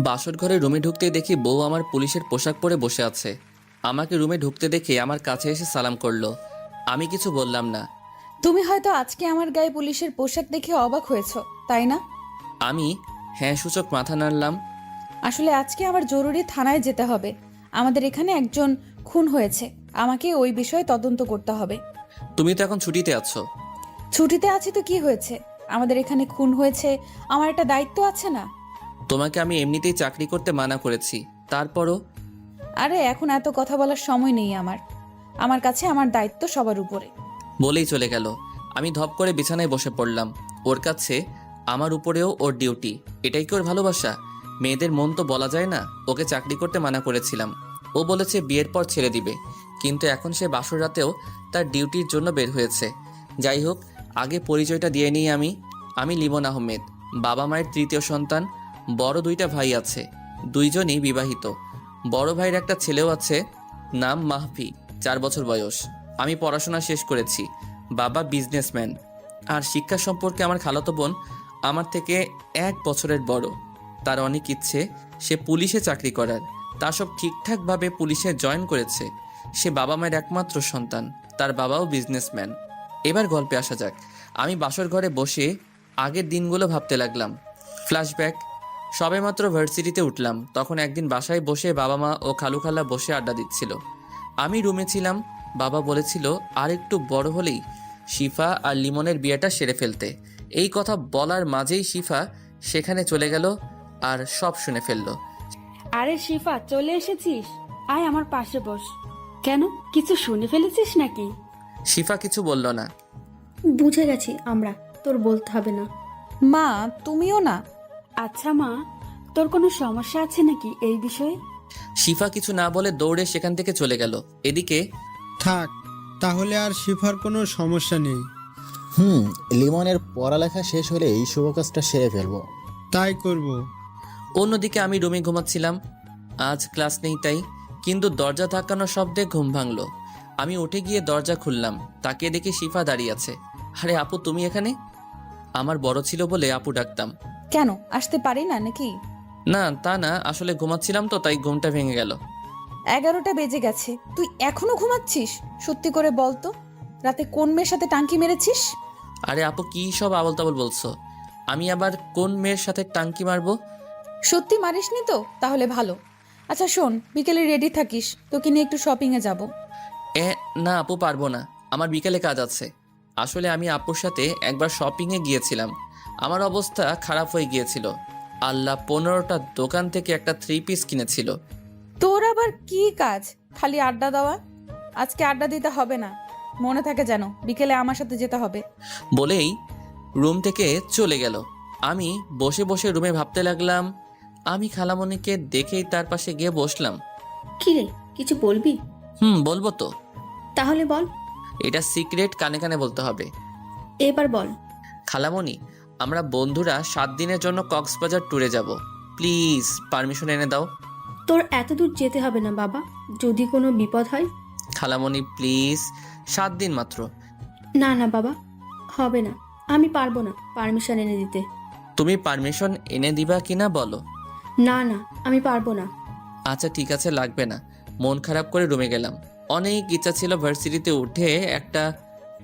বাসর ঘরে রুমে ঢুকতেই দেখি বউ আমার পুলিশের পোশাক পরে বসে আছে। আমাকে রুমে ঢুকতে দেখে আমার কাছে এসে সালাম করলো। আমি কিছু বললাম না। তুমি হয়তো আজকে আমার গায়ে পুলিশের পোশাক দেখে অবাক হয়েছো, তাই না? আমি হ্যাঁ সূচক মাথা নাড়লাম। আসলে আজকে আমার জরুরি থানায় যেতে হবে। আমাদের এখানে একজন খুন হয়েছে, আমাকে ওই বিষয়ে তদন্ত করতে হবে। তুমি তো এখন ছুটিতে আছো। ছুটিতে আছি তো কি হয়েছে? আমাদের এখানে খুন হয়েছে, আমার একটা দায়িত্ব আছে না? তোমাকে আমি এমনিতেই চাকরি করতে মানা করেছি, তারপরও। আরে এখন এত কথা বলার সময় নেই আমার। আমার কাছে আমার দায়িত্ব সবার উপরে। বলেই চলে গেল। আমি ধপ করে বিছানায় বসে পড়লাম। ওর কাছে আমার উপরেও ওর ডিউটি। এটাই কি ওর ভালোবাসা? মেয়েদের মন তো বলা যায় না। ওকে চাকরি করতে মানা করেছিলাম, ও বলেছে বিয়ের পর ছেড়ে দিবে, কিন্তু এখন সে বাসর রাতেও তার ডিউটির জন্য বের হয়েছে। যাই হোক, আগে পরিচয়টা দিয়ে নিই। আমি লিমন আহমেদ, বাবা মায়ের তৃতীয় সন্তান। বড় দুইটা ভাই আছে, দুইজনই বিবাহিত। বড় ভাইয়ের একটা ছেলেও আছে, নাম মাহফি, 4 বছর বয়স। আমি পড়াশোনা শেষ করেছি, বাবা বিজনেসম্যান। আর শিক্ষা সম্পর্কে আমার খালাতো বোন আমার থেকে 1 বছরের বড়। তার অনেক ইচ্ছে সে পুলিশে চাকরি করার। তা সব ঠিকঠাকভাবে পুলিশে জয়েন করেছে। সে বাবা মায়ের একমাত্র সন্তান, তার বাবাও বিজনেসম্যান। এবার গল্পে আসা যাক। আমি বাসর ঘরে বসে আগের দিনগুলো ভাবতে লাগলাম। ফ্ল্যাশব্যাক। সবেমাত্র ভার্সিটিতে উঠলাম, তখন একদিন বাসায় বসে বাবা মা ও খালু খালা বসে আড্ডা দিচ্ছিল। আমি রুমে ছিলাম। বাবা বলেছিল আর একটু বড় হলেই শিফা আর লিমনের বিয়েটা সেরে ফেলতে। এই কথা বলার মাঝেই শিফা সেখানে চলে গেল আর সব শুনে ফেলল। আরে শিফা, চলে এসেছিস? আয় আমার পাশে বস। কেন, কিছু শুনে ফেলেছিস নাকি? শিফা কিছু বলল না। বুঝে গেছি আমরা, তোর বলতে হবে না। মা, তুমিও না? আচ্ছা মা, তোর কোনো সমস্যা আছে নাকি এই বিষয়ে? শিফা কিছু না বলে দৌড়ে সেখান থেকে চলে গেল। এদিকে থাক, তাহলে আর শিফার কোনো সমস্যা নেই। লিমনের পড়ালেখা শেষ হলেই শুভ কাজটা সেরে ফেলবো। তাই করব। অন্যদিকে আমি রুমে ঘুমাচ্ছিলাম। আজ ক্লাস নেই তাই, কিন্তু দরজা ধাক্কানোর শব্দে ঘুম ভাঙলো। আমি উঠে গিয়ে দরজা খুললাম, তাকিয়ে দেখি শিফা দাঁড়িয়ে আছে। আরে আপু, তুমি এখানে? আমার বড় ছিল বলে আপু ডাকতাম। কেন, আসতে পারি না নাকি? না তা না, আসলে ঘুমাচ্ছিলাম তো তাই ঘুমটা ভেঙে গেল। 11টা বেজে গেছে, তুই এখনো ঘুমাচ্ছিস? সত্যি করে বল তো, রাতে কোন মেয়ের সাথে টাঙ্কি মেরেছিস? আরে আপু, কি সব আবল তাবল বলছো? আমি আবার কোন মেয়ের সাথে টাঙ্কি মারবো? সত্যি মারিসনি তো? তাহলে ভালো। আচ্ছা শোন, বিকেলে রেডি থাকিস, তোকে নিয়ে একটু শপিংয়ে যাব। না আপু, পারবো না, আমার বিকেলে কাজ আছে। আসলে আমি আপুর সাথে একবার শপিংয়ে গিয়েছিলাম, আমার অবস্থা খারাপ হয়ে গিয়েছিল। আল্লাহ, 15টা দোকান থেকে একটা 3 পিস কিনেছিল। তোর আবার কি কাজ? খালি আড্ডা দেওয়া? আজকে আড্ডা দিতে হবে না, মনে থাকে যেন বিকেলে আমার সাথে যেতে হবে। বলেই রুম থেকে চলে গেল। আমি বসে বসে রুমে ভাবতে লাগলাম। আমি খালামণিকে দেখেই তার পাশে গিয়ে বসলাম। কি রে, কিছু বলবি? বলবো তো। তাহলে বল। এটা সিক্রেট, কানে কানে বলতে হবে। এবার বল। খালামণি, আমরা বন্ধুরা 7 দিনের জন্য কক্সবাজার ট্যুরে যাব। প্লিজ পারমিশন এনে দাও। তোর এত দূর যেতে হবে না বাবা, যদি কোনো বিপদ হয়। খালামণি প্লিজ, 7 দিন মাত্র। না না বাবা, হবে না, আমি পারবো না পারমিশন এনে দিতে। তুমি পারমিশন এনে দিবা কিনা বলো। না না, আমি পারবো না। আচ্ছা ঠিক আছে, লাগবে না। মন খারাপ করে রুমে গেলাম। অনেক ইচ্ছা ছিল ভার্সিটিতে উঠে একটা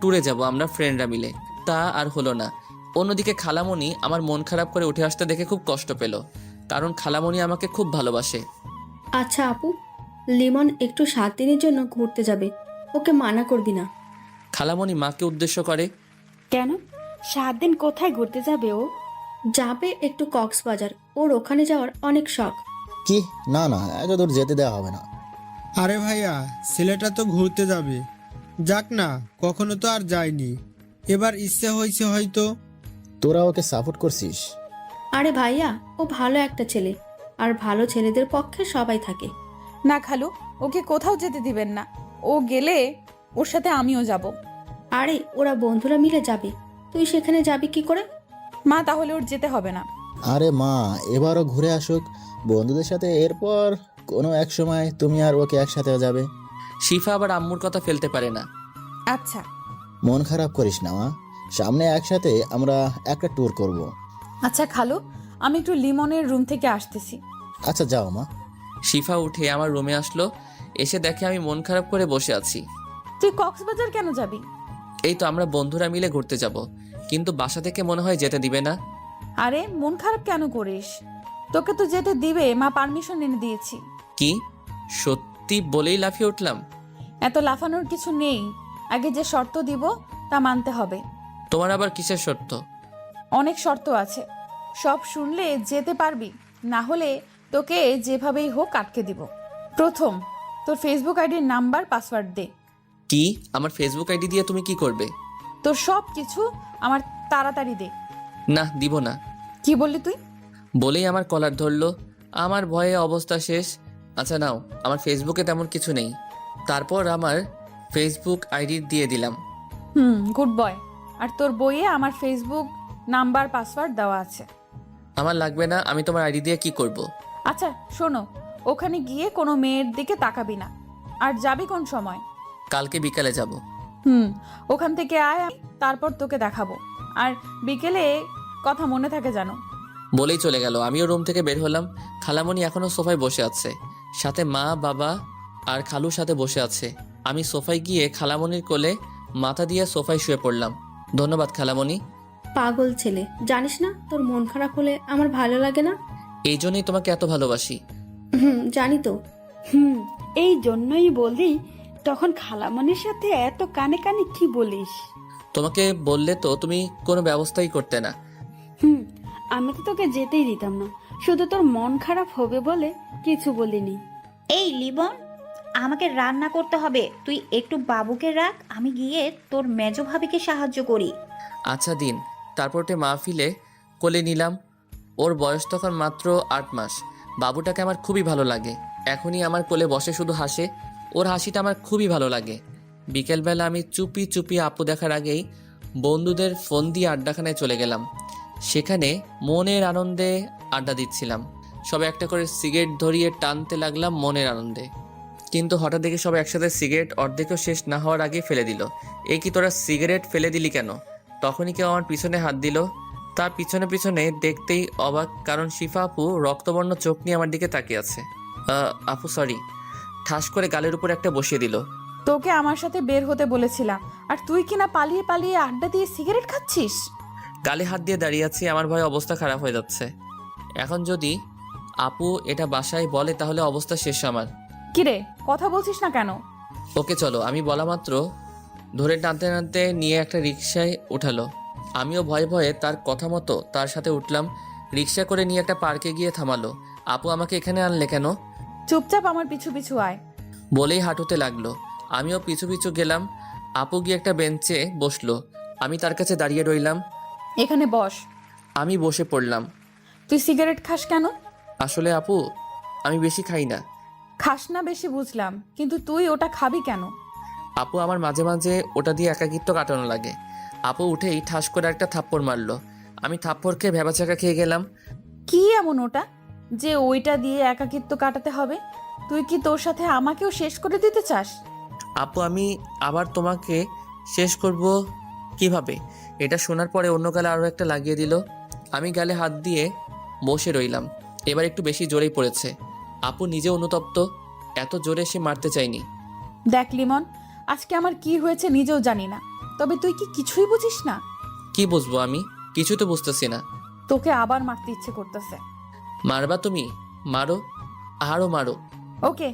ট্যুরে যাব আমরা ফ্রেন্ডরা মিলে, তা আর হলো না। অন্যদিকে খালামণি আমার মন খারাপ করে উঠে আসতে দেখে খুব কষ্ট পেল, কারণ খালামণি আমাকে খুব ভালোবাসে। আচ্ছা আপু, লিমন একটু 7 দিনের জন্য ঘুরতে যাবে, ওকে মানা করবি না। খালামণি মাকে উদ্দেশ্য করে, কেন, 7 দিন কোথায় ঘুরতে যাবে ও? যাবে একটু কক্সবাজার, ওর ওখানে যাওয়ার অনেক শখ। কি? না না, এত দূর যেতে দেওয়া হবে না। আরে ভাইয়া, ছেলেটা তো ঘুরতে যাবে, যাক না, কখনো তো আর যায়নি, এবার ইচ্ছে হয়েছে হয়তো। তোরা ওকে সাপোর্ট করছিস? আরে ভাইয়া, ও ভালো একটা ছেলে, আর ভালো ছেলেদের পক্ষে সবাই থাকে। না খালু, ওকে কোথাও যেতে দিবেন না। ও গেলে ওর সাথে আমিও যাব। আরে ওরা বন্ধুরা মিলে যাবে, তুই সেখানে যাবি কি করে? মা, তাহলে ওর যেতে হবে না। আরে মা, এবারও ঘুরে আসুক বন্ধুদের সাথে, এরপর কোনো এক সময় তুমি আর ওকে একসাথে যাবে। শিফা আবার আম্মুর কথা ফেলতে পারে না। আচ্ছা। মন খারাপ করিস না মা, সামনে একসাথে আমরা একটা ট্যুর করব। আচ্ছা খালু, আমি একটু লিমনের রুম থেকে আসতেছি। আচ্ছা যাও মা। শিফা উঠে আমার রুমে আসলো, এসে দেখে আমি মন খারাপ করে বসে আছি। তুই কক্সবাজার কেন যাবি? এই তো আমরা বন্ধুরা মিলে ঘুরতে যাব, কিন্তু বাসা থেকে মনে হয় যেতে দিবে না। আরে মন খারাপ কেন করিস? তোকে তো যেতে দিবে, মা পারমিশন এনে দিয়েছি। কি সত্যি বলেই লাফিয়ে উঠলাম। এত লাফানোর কিছু নেই, আগে যে শর্ত দিব তা মানতে হবে। তোমার আবার কিসের শর্ত? অনেক শর্ত আছে, সব শুনলে যেতে পারবি, না হলে তোকে যেভাবেই হোক আটকে দিব। প্রথম, তোর ফেসবুক আইডির নাম্বার পাসওয়ার্ড দে। কি? আমার ফেসবুক আইডি দিয়ে তুমি কি করবে? তোর সব কিছু আমার তাড়াতাড়ি দে। না, দিব না। কি বললি তুই? বলেই আমার কলার ধরলো। আমার ভয়ে অবস্থা শেষ। আচ্ছা নাও, আমার ফেসবুকে তেমন কিছু নেই। তারপর আমার ফেসবুক আইডি দিয়ে দিলাম। Good boy. আর তোর বইয়ে আমার ফেসবুক নাম্বার পাসওয়ার্ড দেওয়া আছে। আমার লাগবে না, আমি তোমার আইডি দিয়ে কি করব? আচ্ছা শোনো, ওখানে গিয়ে কোনো মেয়ের দিকে তাকাবি না। আর যাবি কোন সময়? কালকে বিকালে যাব। ওখান থেকে আয়, আমি তারপর তোকে দেখাবো। আর বিকেলে কথা মনে থাকে জানো। বলেই চলে গেল। আমিও রুম থেকে বের হলাম। খালামণি এখনো সোফায় বসে আছে, সাথে মা, বাবা আর খালুর সাথে বসে আছে। আমি সোফায় গিয়ে খালামণির কোলে মাথা দিয়ে সোফায় শুয়ে পড়লাম। ধন্যবাদ খালামণি। পাগল ছেলে, জানিস না তোর মন খারাপ হলে আমার ভালো লাগে না। এই জন্যই তোমাকে এত ভালোবাসি। জানি তো। এই জন্যই বলি, তখন খালামণির সাথে এত কানে কানে কি বলিস? তোমাকে বললে তো তুমি কোনো ব্যবস্থাই করতে না। আমি তো তোকে যেতেই দিতাম না, শুধু তোর মন খারাপ হবে বলে কিছু বলিনি। এই লিমন, আমাকে রান্না করতে হবে, তুই একটু বাবুকে রাখ, আমি গিয়ে তোর মেজো ভাবিকে সাহায্য করি। আচ্ছা দিন। তারপর ওটা মাহফিলে কোলে নিলাম। ওর বয়স তখন মাত্র 8 মাস। বাবুটাকে আমার খুবই ভালো লাগে। এখনই আমার কোলে বসে শুধু হাসে। ওর হাসিটা আমার খুবই ভালো লাগে। বিকেলবেলা আমি চুপি চুপি আপু দেখার আগেই বন্ধুদের ফোন দিয়ে আড্ডাখানায় চলে গেলাম। সেখানে মনের আনন্দে আড্ডা দিচ্ছিলাম। সবে একটা করে সিগারেট ধরিয়ে টানতে লাগলাম মনের আনন্দে। কিন্তু হঠাৎ দেখে সবাই একসাথে সিগারেট অর্ধেকও শেষ না হওয়ার আগে ফেলে দিল। এই কি তোরা সিগারেট ফেলে দিলি কেন? তখনই কেউ আমার পিছনে হাত দিল। তার পিছনে পিছনে দেখতেই অবাক, কারণ শিফা আপু রক্তবর্ণ চোখ নিয়ে আমার দিকে তাকিয়ে আছে। আপু সরি, ঠাস করে গালের উপর একটা বসিয়ে দিল। তোকে আমার সাথে বের হতে বলেছিলাম, আর তুই কিনা পালিয়ে পালিয়ে আড্ডা দিয়ে সিগারেট খাচ্ছিস। গালে হাত দিয়ে দাঁড়িয়ে আছি, আমার ভয়ে অবস্থা খারাপ হয়ে যাচ্ছে। এখন যদি আপু এটা বাসায় বলে তাহলে অবস্থা শেষ আমার। কিরে, কথা বলছিস না কেন? ওকে চলো, আমি বলা মাত্র ধরে টানতে টানতে নিয়ে একটা রিকশায় উঠালো। আমিও ভয়ে ভয়ে তার কথা মতো তার সাথে উঠলাম। রিকশা করে নিয়ে একটা পার্কে গিয়ে থামালো। আপু আমাকে এখানে আনলে কেন? চুপচাপ আমার পিছু পিছু আয়। বলেই হাঁটুতে লাগলো। আমিও পিছু পিছু গেলাম। আপু গিয়ে একটা বেঞ্চে বসলো। আমি তার কাছে দাঁড়িয়ে রইলাম। এখানে বস। আমি বসে পড়লাম। তুই সিগারেট খাস কেন? আসলে আপু আমি বেশি খাই না। খাস না বেশি বুঝলাম, কিন্তু তুই ওটা খাবি কেন? আপু আমার মাঝে মাঝে ওটা দিয়ে একাকিত্ব কাটানো লাগে। আপু উঠেই ঠাস করে একটা থাপ্পড় মারলো। আমি থাপ্পড় খেয়ে ভেবাচাকা খেয়ে গেলাম। কি এমন ওটা যে ওইটা দিয়ে একাকিত্ব কাটাতে হবে? তুই কি তোর সাথে আমাকেও শেষ করে দিতে চাস? আপু আমি আবার তোমাকে শেষ করব কিভাবে? এটা শোনার পরে অন্য গালে আরও একটা লাগিয়ে দিল। আমি গালে হাত দিয়ে বসে রইলাম। এবার একটু বেশি জোরেই পড়েছে। আপু নিজে অনুতপ্ত, এত জোরে সে মারতে চাইনি। দেখ লিমন, আজকে আমার কি হয়েছে নিজেও জানি না, তবে তুই কি কিছুই বুঝিস না? কি বুঝবো আমি? কিছু তো বুঝতেছি না। তোকে আবার মারতে ইচ্ছে করতেছে। মারবা তুমি? মারো, আরও মারো। ওকে,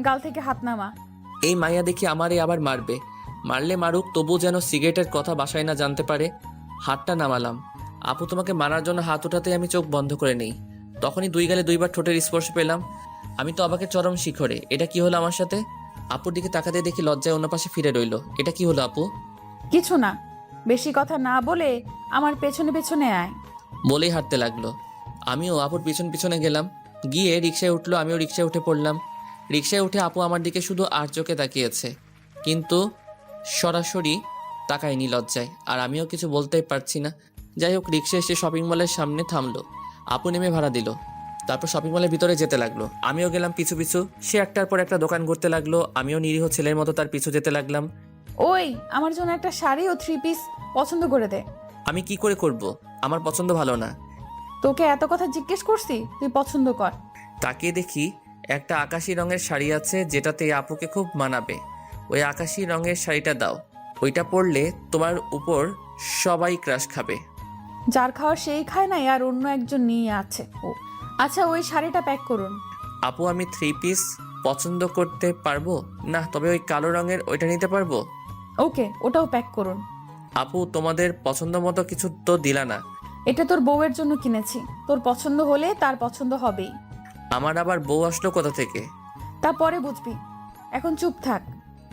গাল থেকে হাত নামা। এই মাইয়া দেখি আমারে আবার মারবে। মারলে মারুক, তবু যেন সিগারেটের কথা বাসায় না জানতে পারে। হাতটা নামালাম। আপু তোমাকে মারার জন্য হাত উঠাতে আমি চোখ বন্ধ করে নেই। তখনই দুই গালে দুইবার ঠোঁটের স্পর্শ পেলাম। আমি তো অবাকের চরম শিখরে। এটা কি হলো আমার সাথে? আপুর দিকে তাকাতে দেখি লজ্জায় অন্য পাশে ফিরে রইল। এটা কি হলো আপু? কিছু না, বেশি কথা না বলে আমার পেছনে পেছনে আয়। বলেই হাঁটতে লাগলো। আমিও আপুর পিছন পিছনে গেলাম। গিয়ে রিকশায় উঠলো, আমিও রিকশায় উঠে পড়লাম। রিকশায় উঠে আপু আমার দিকে শুধু আর চোখে তাকিয়েছে, কিন্তু সরাসরি তাকায়নি লজ্জায়। আর আমিও কিছু বলতেই পারছি না। যাই হোক, রিকশা এসে শপিং মলের সামনে থামলো। আপু নেমে ভাড়া দিল। তারপর শপিং মলের ভিতরে যেতে লাগলো। আমিও গেলাম পিছু পিছু। সে একটার পর একটা দোকান ঘুরতে লাগলো। আমিও নিরীহ ছেলের মতো তার পিছু যেতে লাগলাম। ওই, আমার জন্য একটা শাড়ি ও 3 পিস পছন্দ করে দে। আমি কি করে করব? আমার পছন্দ ভালো না। তোকে এত কথা জিজ্ঞেস করছি, তুই পছন্দ কর। তাকিয়ে দেখি একটা আকাশি রঙের শাড়ি আছে যেটাতে আপুকে খুব মানাবে। ওই আকাশি রঙের শাড়িটা দাও, ওইটা পরলে তোমার উপর সবাই ক্রাশ খাবে। যার খাওয়া সেই খায় না, আর অন্য একজন নিয়ে আছে ও। আচ্ছা, ওই শাড়িটা প্যাক করুন। আপু আমি 3 পিস পছন্দ করতে পারবো না, তবে ওই কালো রঙের ওইটা নিতে পারবো। ওকে, ওটাও প্যাক করুন। আপু তোমাদের পছন্দ মতো কিছু তো দিলা না। এটা তোর বউয়ের জন্য কিনেছি, তোর পছন্দ হলে তার পছন্দ হবেই। আমার আবার বউ আসলো কোথা থেকে? তারপরে বুঝবি, এখন চুপ থাক।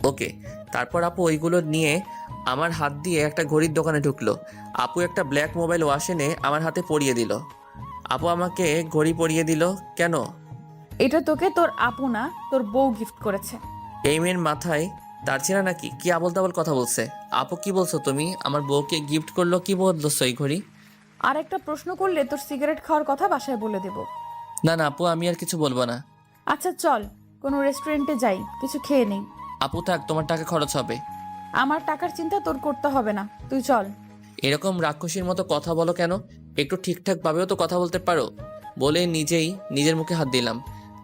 ওকে। তারপর আপু ওইগুলো নিয়ে আমার হাত দিয়ে একটা ঘড়ির দোকানে ঢুকলো। আপু একটা ব্ল্যাক মোবাইল ওয়াশ এনে আমার হাতে পরিয়ে দিল। আপু আমাকে ঘড়ি পরিয়ে দিল কেন? এটা তোকে তোর আপু না, তোর বউ গিফট করেছে। এই মেয়ের মাথায় তার ছিল নাকি? কি আবল তাবল কথা বলছে। আপু কি বলছো তুমি? আমার বউকে গিফট করলো? কি বলছো এই ঘড়ি? আর একটা প্রশ্ন করলে তোর সিগারেট খাওয়ার কথা বাসায় বলে দেব। না না আপু, আমি আর কিছু বলবো না। আচ্ছা চল, কোনো রেস্টুরেন্টে যাই, কিছু খেয়ে নেই। আপু থাক, তোমার টাকা খরচ হবে। আমার টাকার চিন্তা তোর করতে হবে না, তুই চল। এরকম রাক্ষসীর মতো কথা বলো কেন? একটু ঠিকঠাক ভাবেও তো কথা বলতে পারো। বলে নিজেই নিজের মুখে হাত দিলাম।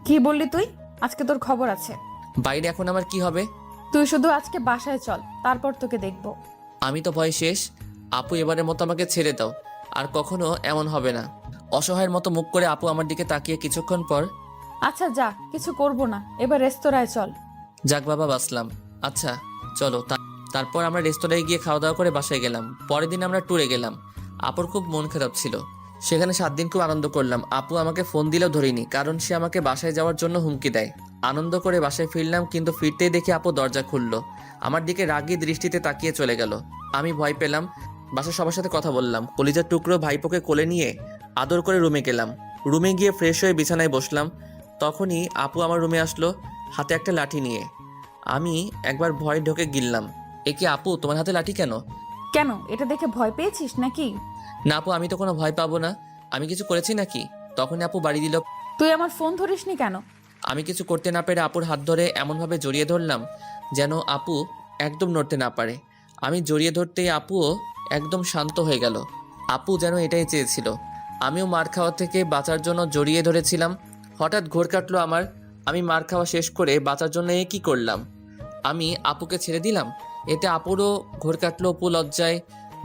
কি বললি তুই? আজকে তোর খবর আছে। বাইরে এখন আমার কি হবে? তুই শুধু আজকে বাসায় চল, তারপর তোকে দেখবো। আমি তো ভয় শেষ। আপু এবারের মতো আমাকে ছেড়ে দাও, আর কখনো এমন হবে না। অসহায়ের মতো মুখ করে আপু আমার দিকে তাকিয়ে কিছুক্ষণ পর, আচ্ছা যা, কিছু করব না, এবার রেস্তোরাঁয় চল। যাক বাবা বাঁচলাম। আচ্ছা চলো। তারপর আমরা রেস্তোরাঁয় গিয়ে খাওয়া দাওয়া করে বাসায় গেলাম। পরের দিন আমরা ট্যুরে গেলাম। আপুর খুব মন খারাপ ছিল। সেখানে 7 দিন খুব আনন্দ করলাম। আপু আমাকে ফোন দিলেও ধরিনি, কারণ সে আমাকে বাসায় যাওয়ার জন্য হুমকি দেয়। আনন্দ করে বাসায় ফিরলাম, কিন্তু ফিরতেই দেখি আপু দরজা খুললো। আমার দিকে রাগী দৃষ্টিতে তাকিয়ে চলে গেল। আমি ভয় পেলাম। বাসার সবার সাথে কথা বললাম। কলিজার টুকরো ভাইপোকে কোলে নিয়ে আদর করে রুমে গেলাম। রুমে গিয়ে ফ্রেশ হয়ে বিছানায় বসলাম। তখনই আপু আমার রুমে আসলো, হাতে একটা লাঠি নিয়ে। আমি একবার ভয় ঢোকে গিললাম, এ কি আপু, তোমার হাতে লাঠি কেন? কেন, এটা দেখে ভয় পেয়েছিস নাকি? না আপু, আমি তো কোনো ভয় পাবো না। আমি কিছু করেছি নাকি? তখনই আপু বাড়ি দিল। তুই আমার ফোন ধরিসনি কেন? আমি কিছু করতে না পেরে আপুর হাত ধরে এমনভাবে জড়িয়ে ধরলাম যেন আপু একদম নড়তে না পারে। আমি জড়িয়ে ধরতেই আপুও একদম শান্ত হয়ে গেল। আপু যেন এটাই চেয়েছিল। আমিও মার খাওয়া থেকে বাঁচার জন্য জড়িয়ে ধরেছিলাম। হঠাৎ ঘোর কাটলো আমার। আমি মার খাওয়া শেষ করে বাঁচার জন্য এ কী করলাম? আমি আপুকে ছেড়ে দিলাম। এতে আপুরও ঘোর কাটলো। অপু লজ্জায়